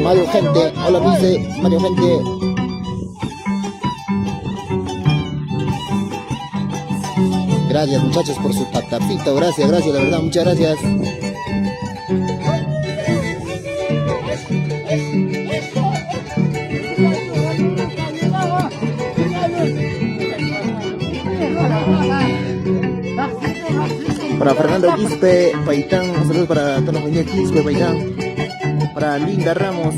S1: Mario Gente, hola, dice Mario Gente. Gracias muchachos por su tapcito, gracias, gracias, la verdad, muchas gracias. Para Fernando Quispe, Paitán, saludos para todos los familias Quispe, Paitán. Para Linda Ramos.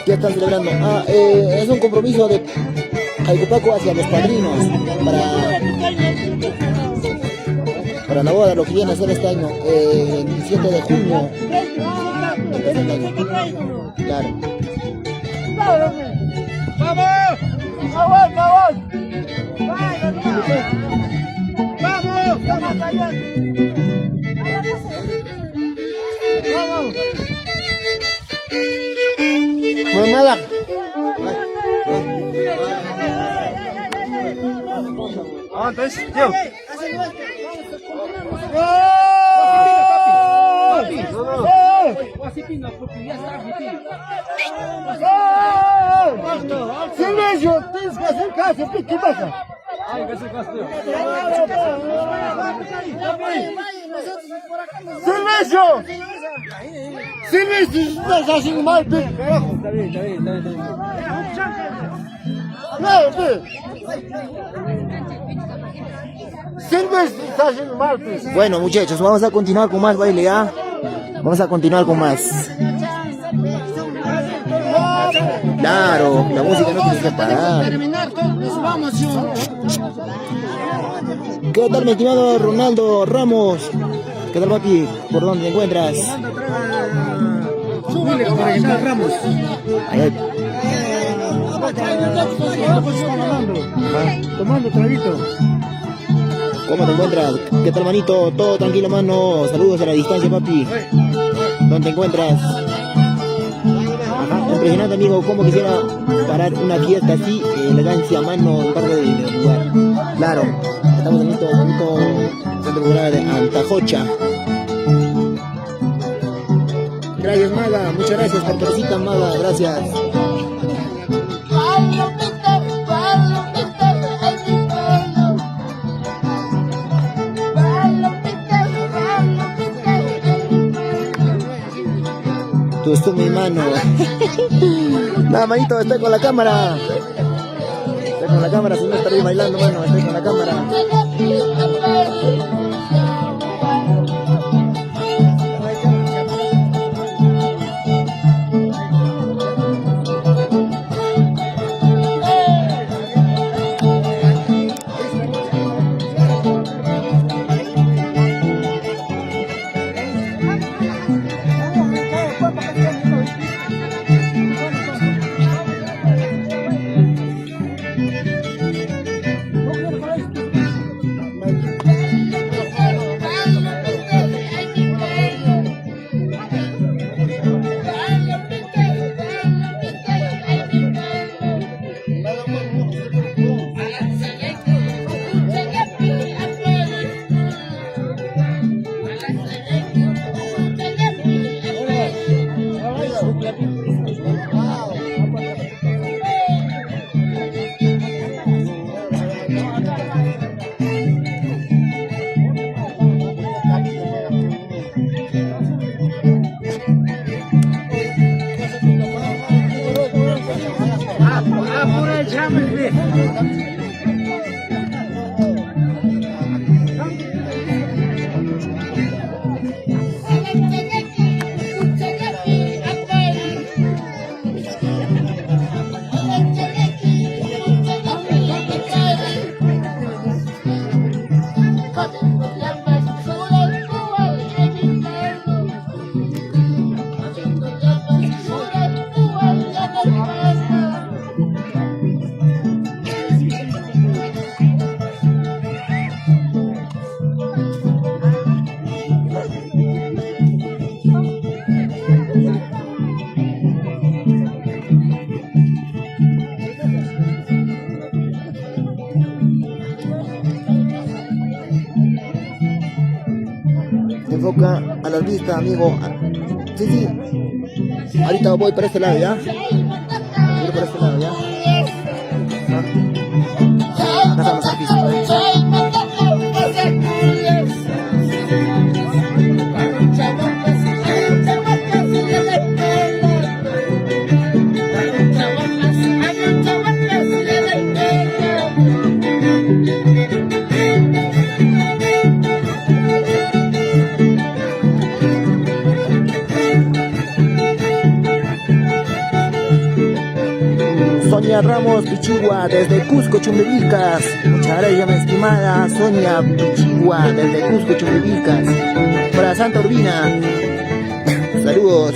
S1: ¿Qué están celebrando? Es un compromiso de Jaicopaco hacia los padrinos para la boda, lo que viene a hacer este año, el 17 de junio. Claro. Mamá.
S2: Entonces, tío.
S5: Silencio, tienes que hacer caso, ¿qué pasa? ¡Silencio! ¡Silencio! ¡Estás haciendo mal, pe! Está bien. ¡Silencio! ¡Estás haciendo mal, pe!
S1: Bueno muchachos, vamos a continuar con más baile, ¿ah? Vamos a continuar con más. Claro, la música no tiene que parar. ¿Qué tal mi estimado Ronaldo Ramos? ¿Qué tal papi? ¿Por dónde te encuentras?
S5: Ramos.
S1: Ahí.
S5: Tomando traguito.
S1: ¿Cómo te encuentras? ¿Qué tal manito? Todo tranquilo mano. Saludos a la distancia papi. ¿Dónde te encuentras? Impresionante amigo, como quisiera parar una fiesta así, elegancia mano en parte del lugar. Claro, estamos en este bonito centro rural de Antajocha. Gracias Maga, muchas gracias por tu visita Maga, gracias. Tú eres mi mano. Nada, manito, estoy con la cámara. Estoy con la cámara, si no estaría bailando, mano, estoy con la cámara. Foca a la vista, amigo. Sí, sí. Ahorita voy para este lado, ¿ya? Voy para este lado, ¿ya? ¿Ah? Acá estamos al piso. Sonia Ramos Pichigua desde Cusco, Chumbivilcas. Muchas gracias, mi estimada Sonia Pichigua desde Cusco, Chumbivilcas. Para Santa Urbina. Saludos.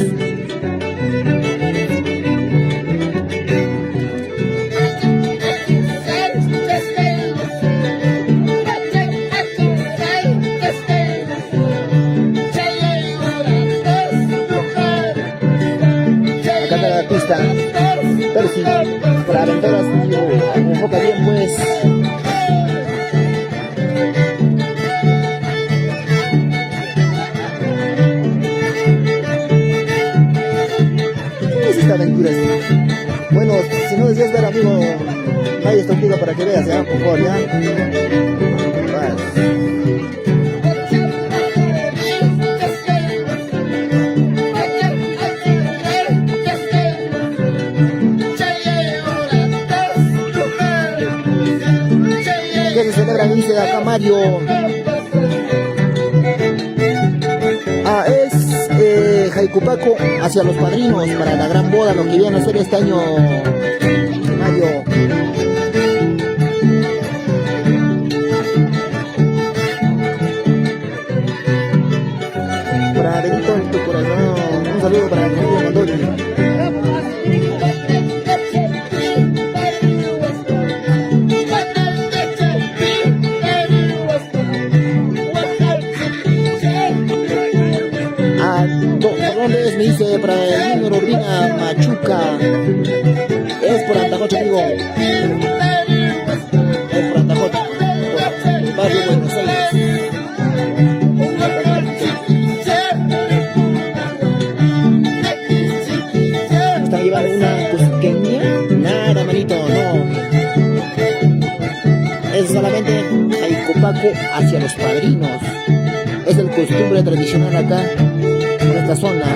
S1: Acá está la pista. Percy, para aventuras, enfoca bien pues. ¿Qué es esta aventura? Bueno, si no deseas ver, amigo, nadie está obliga para que veas, ya, por favor, ya. Vas. Que se celebra, dice acá Mario. Ah, es Jaicupaco hacia los padrinos para la gran boda, lo que viene a ser este año, Mario. Para Benito en tu corazón, un saludo para Benito Mondoni. ¿Dónde es? Me dice para el número Urbina Machuca. Es por Antacocha, amigo. Es por Antacocha. Por el barrio Buenos Aires. ¿Están llevando una cusqueña? Nada, manito, no. Es solamente Jaicupaco hacia los padrinos. Es el costumbre tradicional acá en esta zona.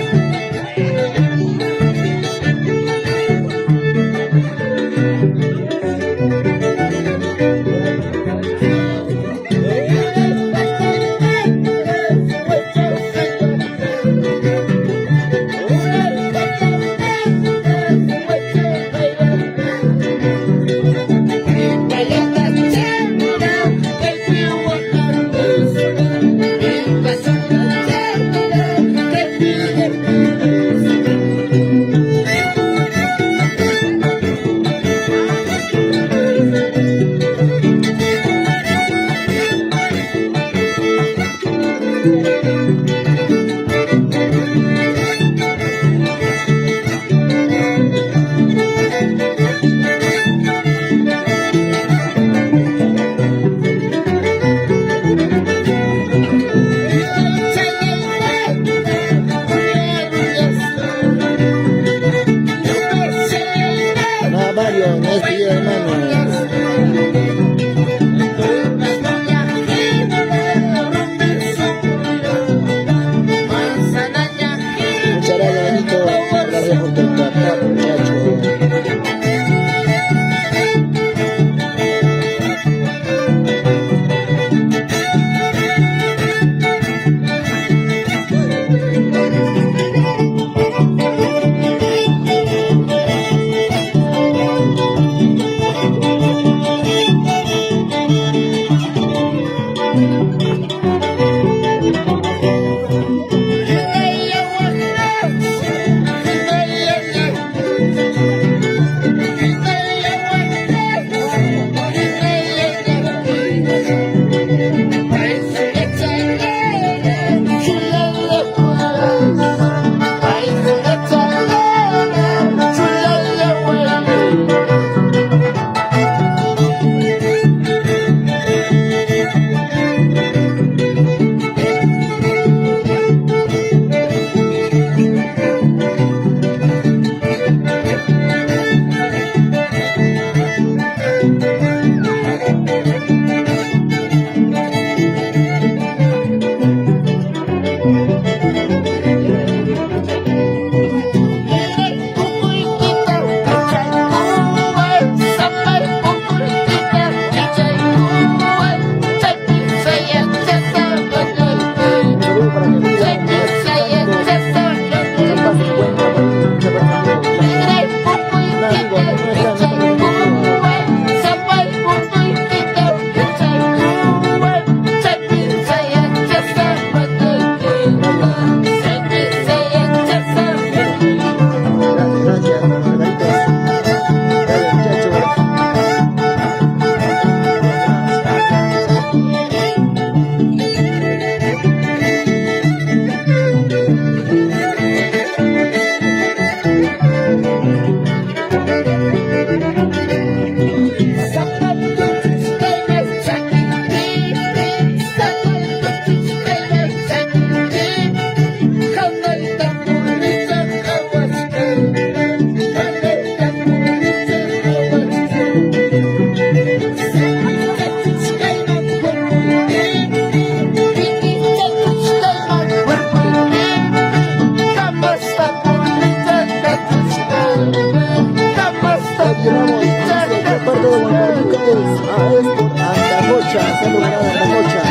S1: Saludos a Héctor Antacocha, Centro Morado de Antacocha.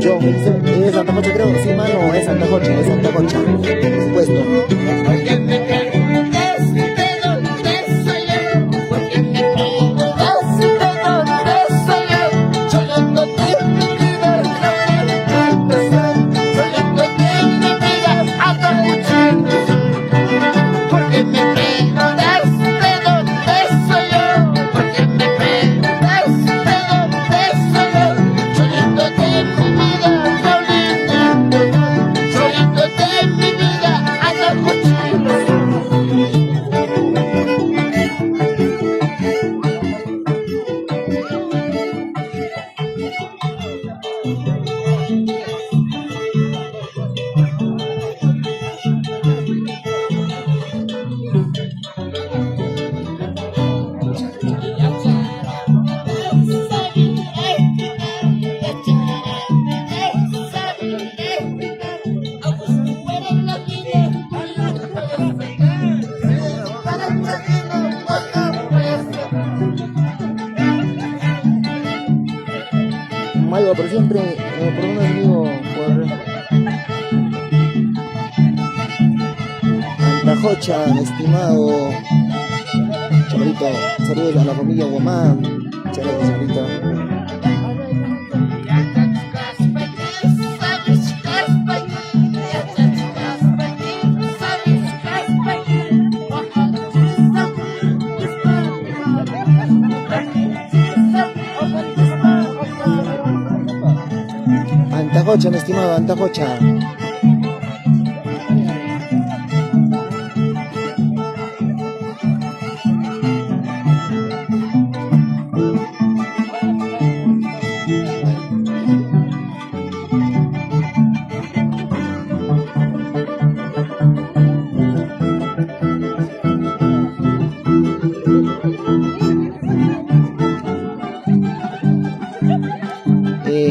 S1: John dice, es Antacocha creo, sí mano, es Antacocha, por supuesto.
S6: Porque me preguntas de dónde soy yo, porque me preguntas de dónde soy yo, soñándote mi vida, no empezar, soñándote mi vida, hasta mucho ilusión. Porque me preguntas de dónde soy yo, porque me preguntas de dónde soy yo, soñándote mi vida, no lindo, soñándote mi vida, hasta mucho ilusión.
S1: Mayo por siempre, por un amigo, por Antacocha, mi estimado Chamarito. Saludos a la familia Guamán. Muchas gracias, Chamarito. Antacocha, mi estimado Antacocha.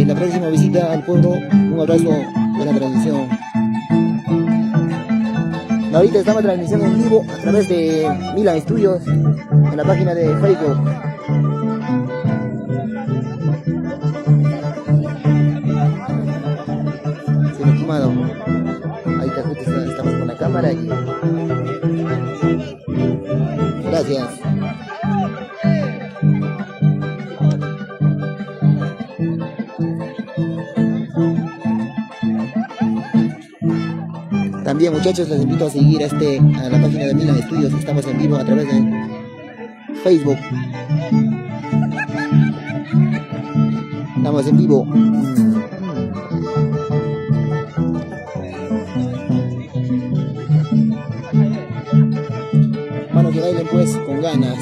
S1: La próxima visita al pueblo, un abrazo, buena transmisión. Ahorita estamos transmitiendo en vivo a través de Milan Studios en la página de Facebook. Sí, mi estimado. Ahí está, justo estamos con la cámara y gracias. También, muchachos, les invito a seguir a la página de Milan Studios. Estamos en vivo a través de Facebook. Estamos en vivo. Mano, que bailen pues con ganas.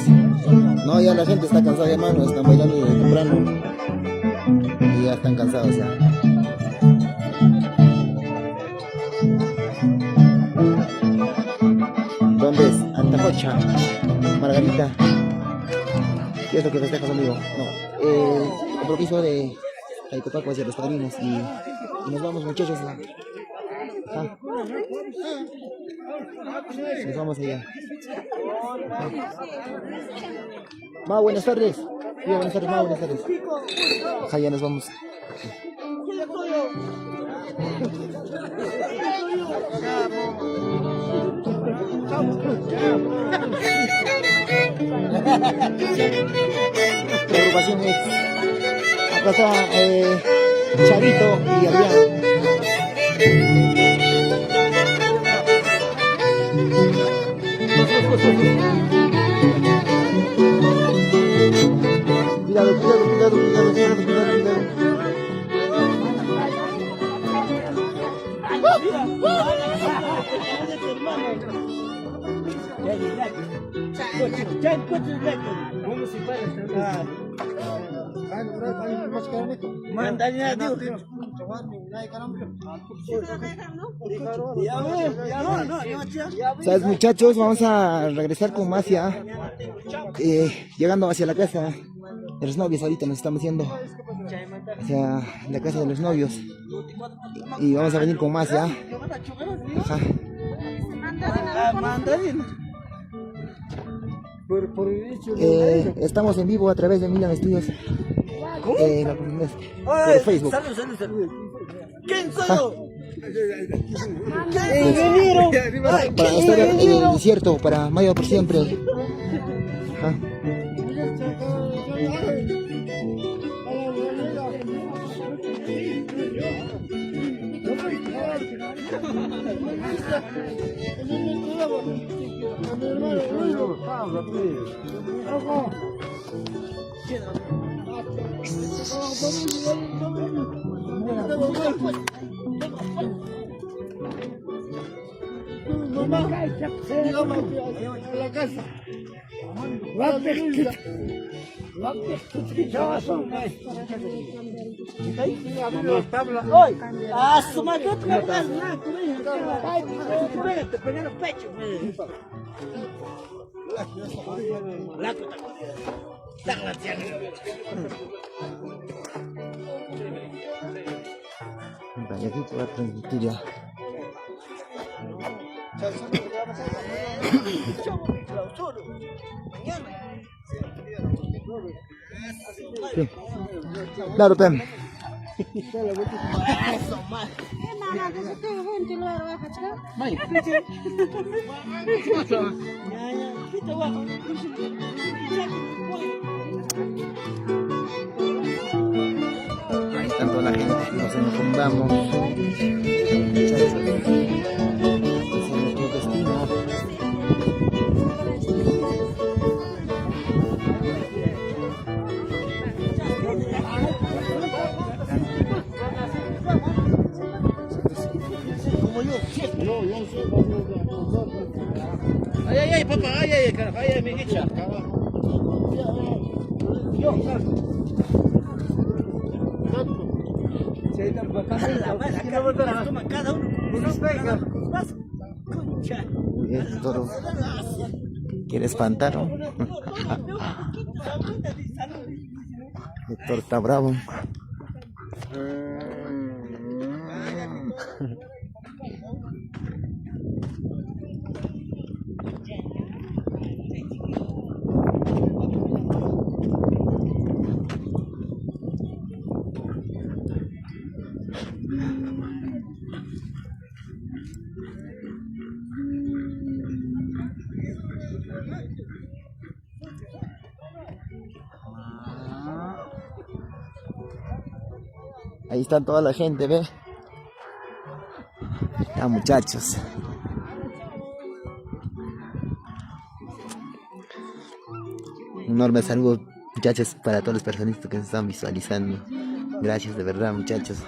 S1: No, ya la gente está cansada, hermano. Están bailando desde temprano y ya están cansados ya. ¿Dónde es? Antacocha, Margarita. ¿Qué es lo que festejas, amigo? No, compromiso de Caicopaco hacia los padrinos y nos vamos, muchachos. Nos vamos allá. Ma, buenas tardes. Sí, buenas tardes, ma, buenas tardes. Ya nos vamos. La agrupación es acá está Charito y Adrián. Cuidado, cuidado, cuidado, cuidado, cuidado, cuidado, cuidado. ¿Sabes, muchachos? Vamos a regresar con más ya. Llegando hacia la casa de los novios ahorita nos estamos yendo. hacia la casa de los novios. Y vamos a venir con más, ¿ya? Ajá. Estamos en vivo a través de Milan Studios. Por Facebook.
S5: ¿Quién soy yo?
S1: Para estar en el desierto, para Mayo por siempre. Ajá. Y aquí te va a transmitir ya. Sí. Claro, Pem. Ahí está toda la gente, nos encombamos. Ese es nuestro destino.
S4: Ay, papá, carajo, mi guicha.
S1: El toro quiere espantar, ¿no? El toro está bravo. Ahí está toda la gente, ¿ve? Ya, muchachos. Un enorme saludo, muchachos, para todos los personistas que se están visualizando. Gracias de verdad, muchachos.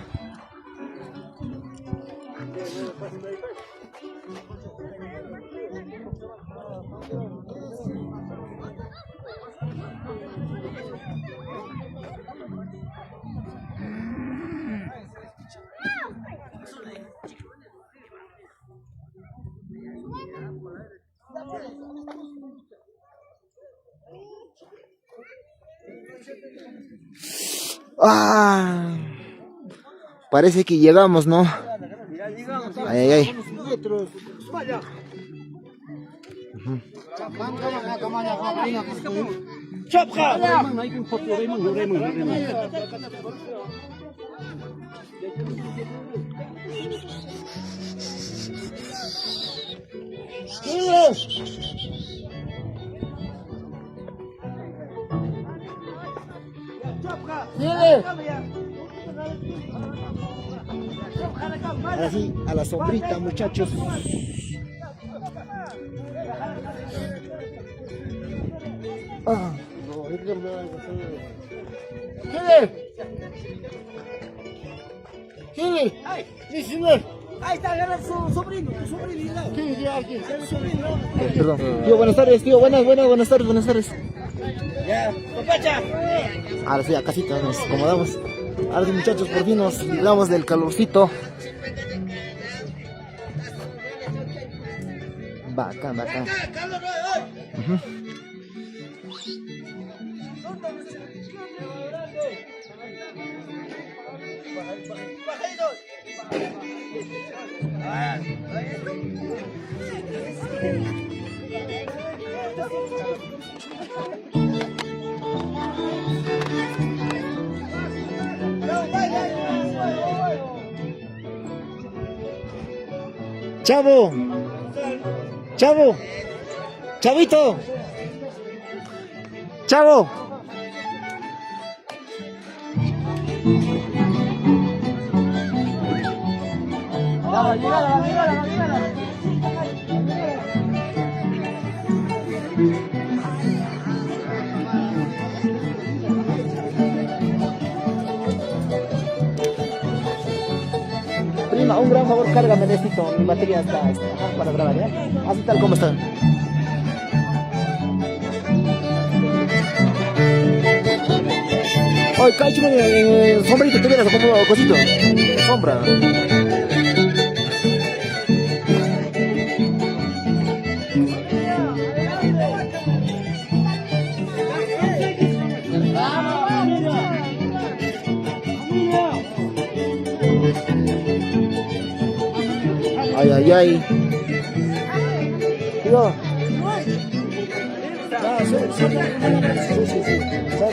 S1: Ah, parece que llegamos, ¿no? Ay, ay, ay. Ahora sí, a la sombrita, muchachos. Ah.
S5: Ahí está, agarra su sobrino, tu sobrino.
S1: Perdón. Tío, buenas tardes, tío. Buenas tardes.
S5: Ya, papacha.
S1: Ahora sí, a casita nos acomodamos. Ahora sí, muchachos, por fin nos libramos del calorcito. Bacán. Chavo, chavo, chavito, chavo. Prima, un gran favor, cárgame, necesito mi batería está para grabar, ¿ya? Así tal como está. Oye, cacho, sombrito, tuvieras como cosito. Sombra. Ay, ay, ay. Tío. Ah, sí.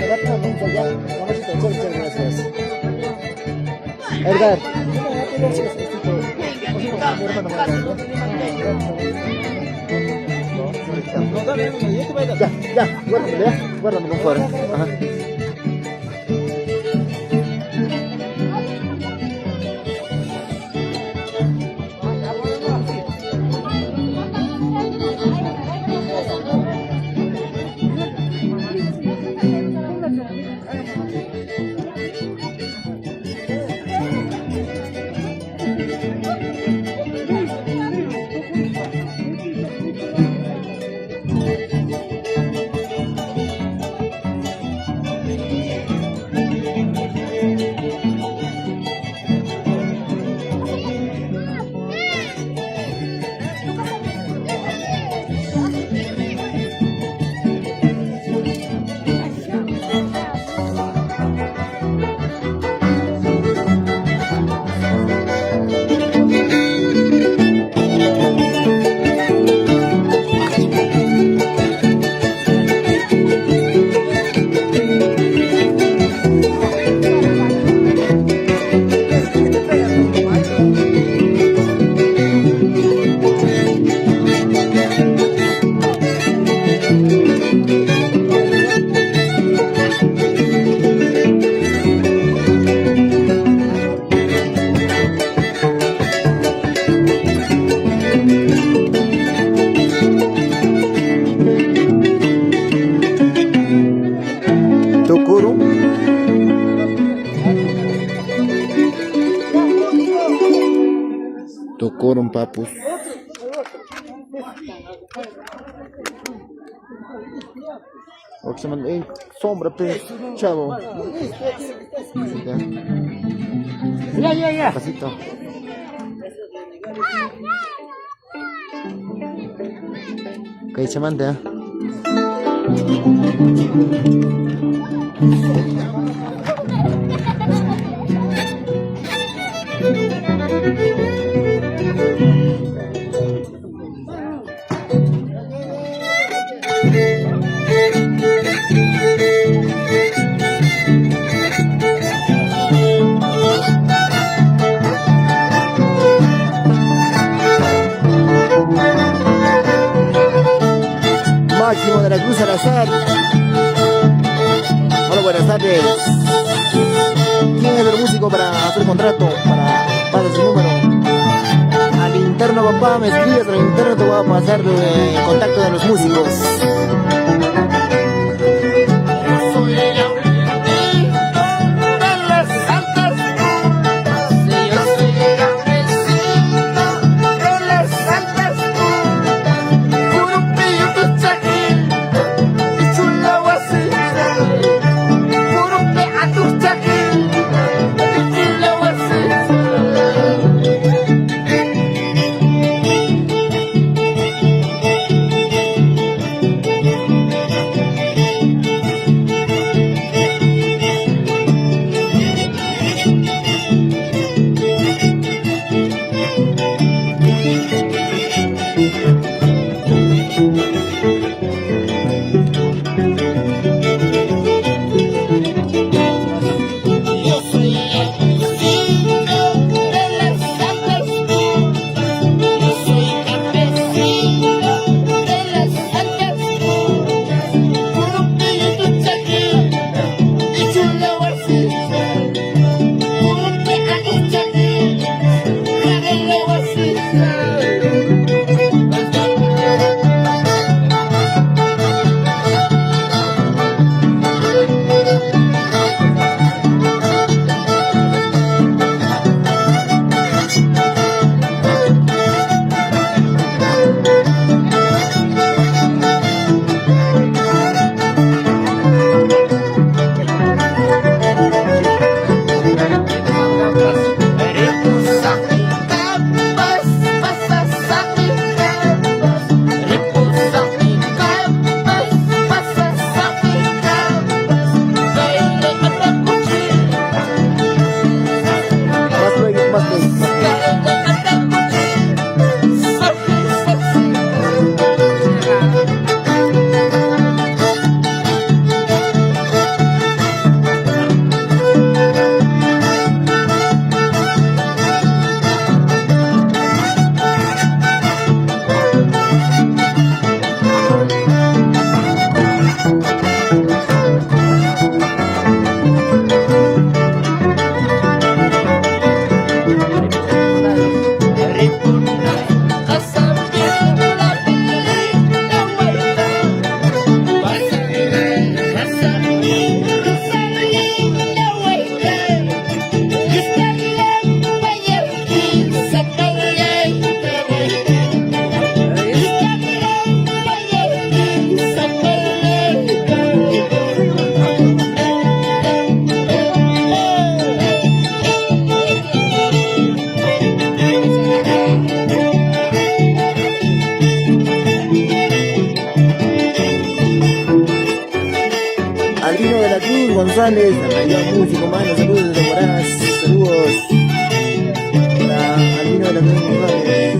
S1: Rápidamente ya. Gracias. Edgar. Ya, guárdame con fuera. Ajá. Tocoron papus. O que se llama sombra, pe, chavo. Ya. Pasito. Kay chamanda. Máximo de la Cruz Salazar. Hola, buenas tardes. ¿Quién es el músico para hacer contrato? Para su número. Al interno, papá, me escribes al interno, te voy a pasar el contacto de los músicos. González, Radio Músico Mano, saludos desde Moranas, saludos para Albino de la Cruz González.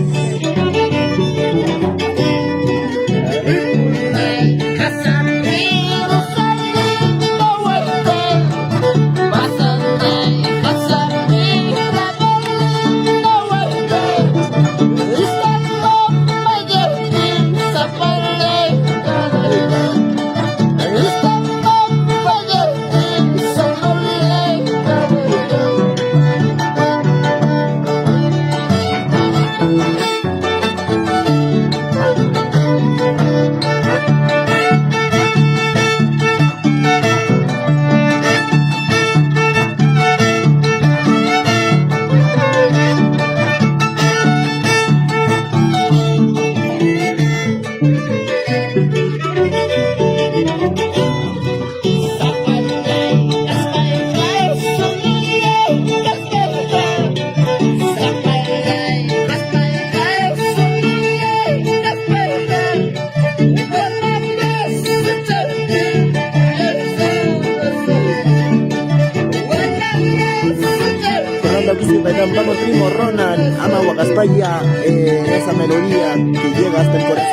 S1: Vamos primo Ronald, ama Huacaspaya, esa melodía que llega hasta el corazón.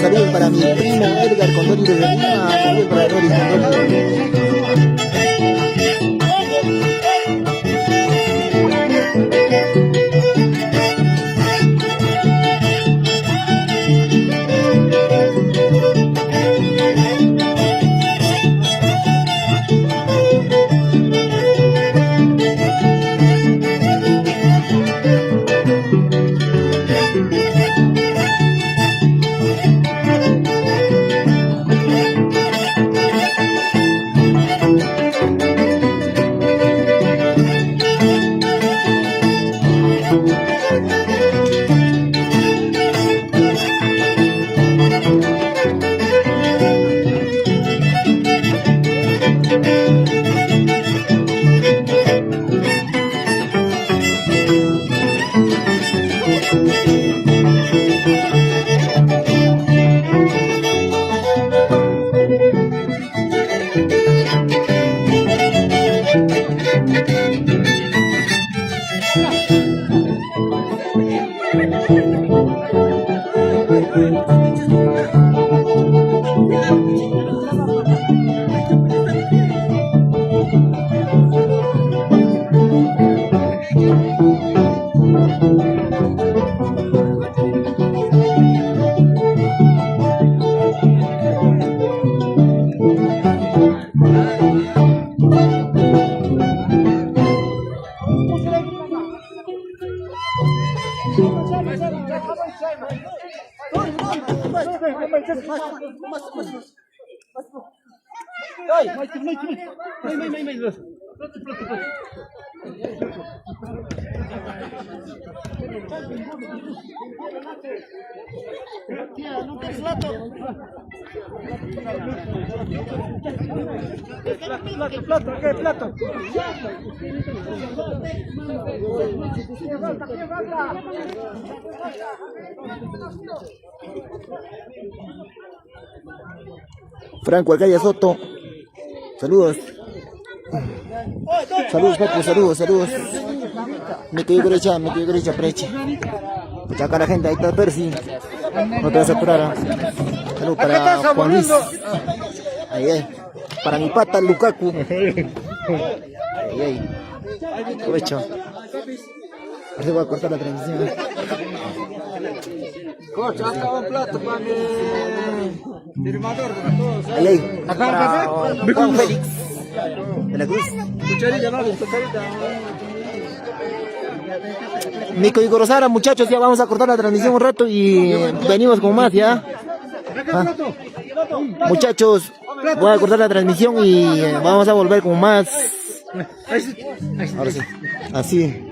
S1: Saludos para mi primo Edgar Condori desde Lima. Saludos para Doris Condori. Franco Alcaya Soto. Saludos. Saludos, Paco, saludos. Me quedé derecha, preche. Pues acá la gente, ahí está Percy. No te vas a apurar. Saludos para Juan Luis. Ahí. Para mi pata Lukaku. Ahí. Aprovecho. Ahora voy a cortar la transmisión.
S5: Coach, hasta un plato para mi firmador.
S1: Ahí. Para Juan Félix de la Cruz.
S5: Cucharilla, no, cucharilla.
S1: Mico y Gorosara, muchachos, ya vamos a cortar la transmisión un rato y venimos con más, ¿ya? Ah. Muchachos, voy a cortar la transmisión y vamos a volver con más. Ahora sí, así.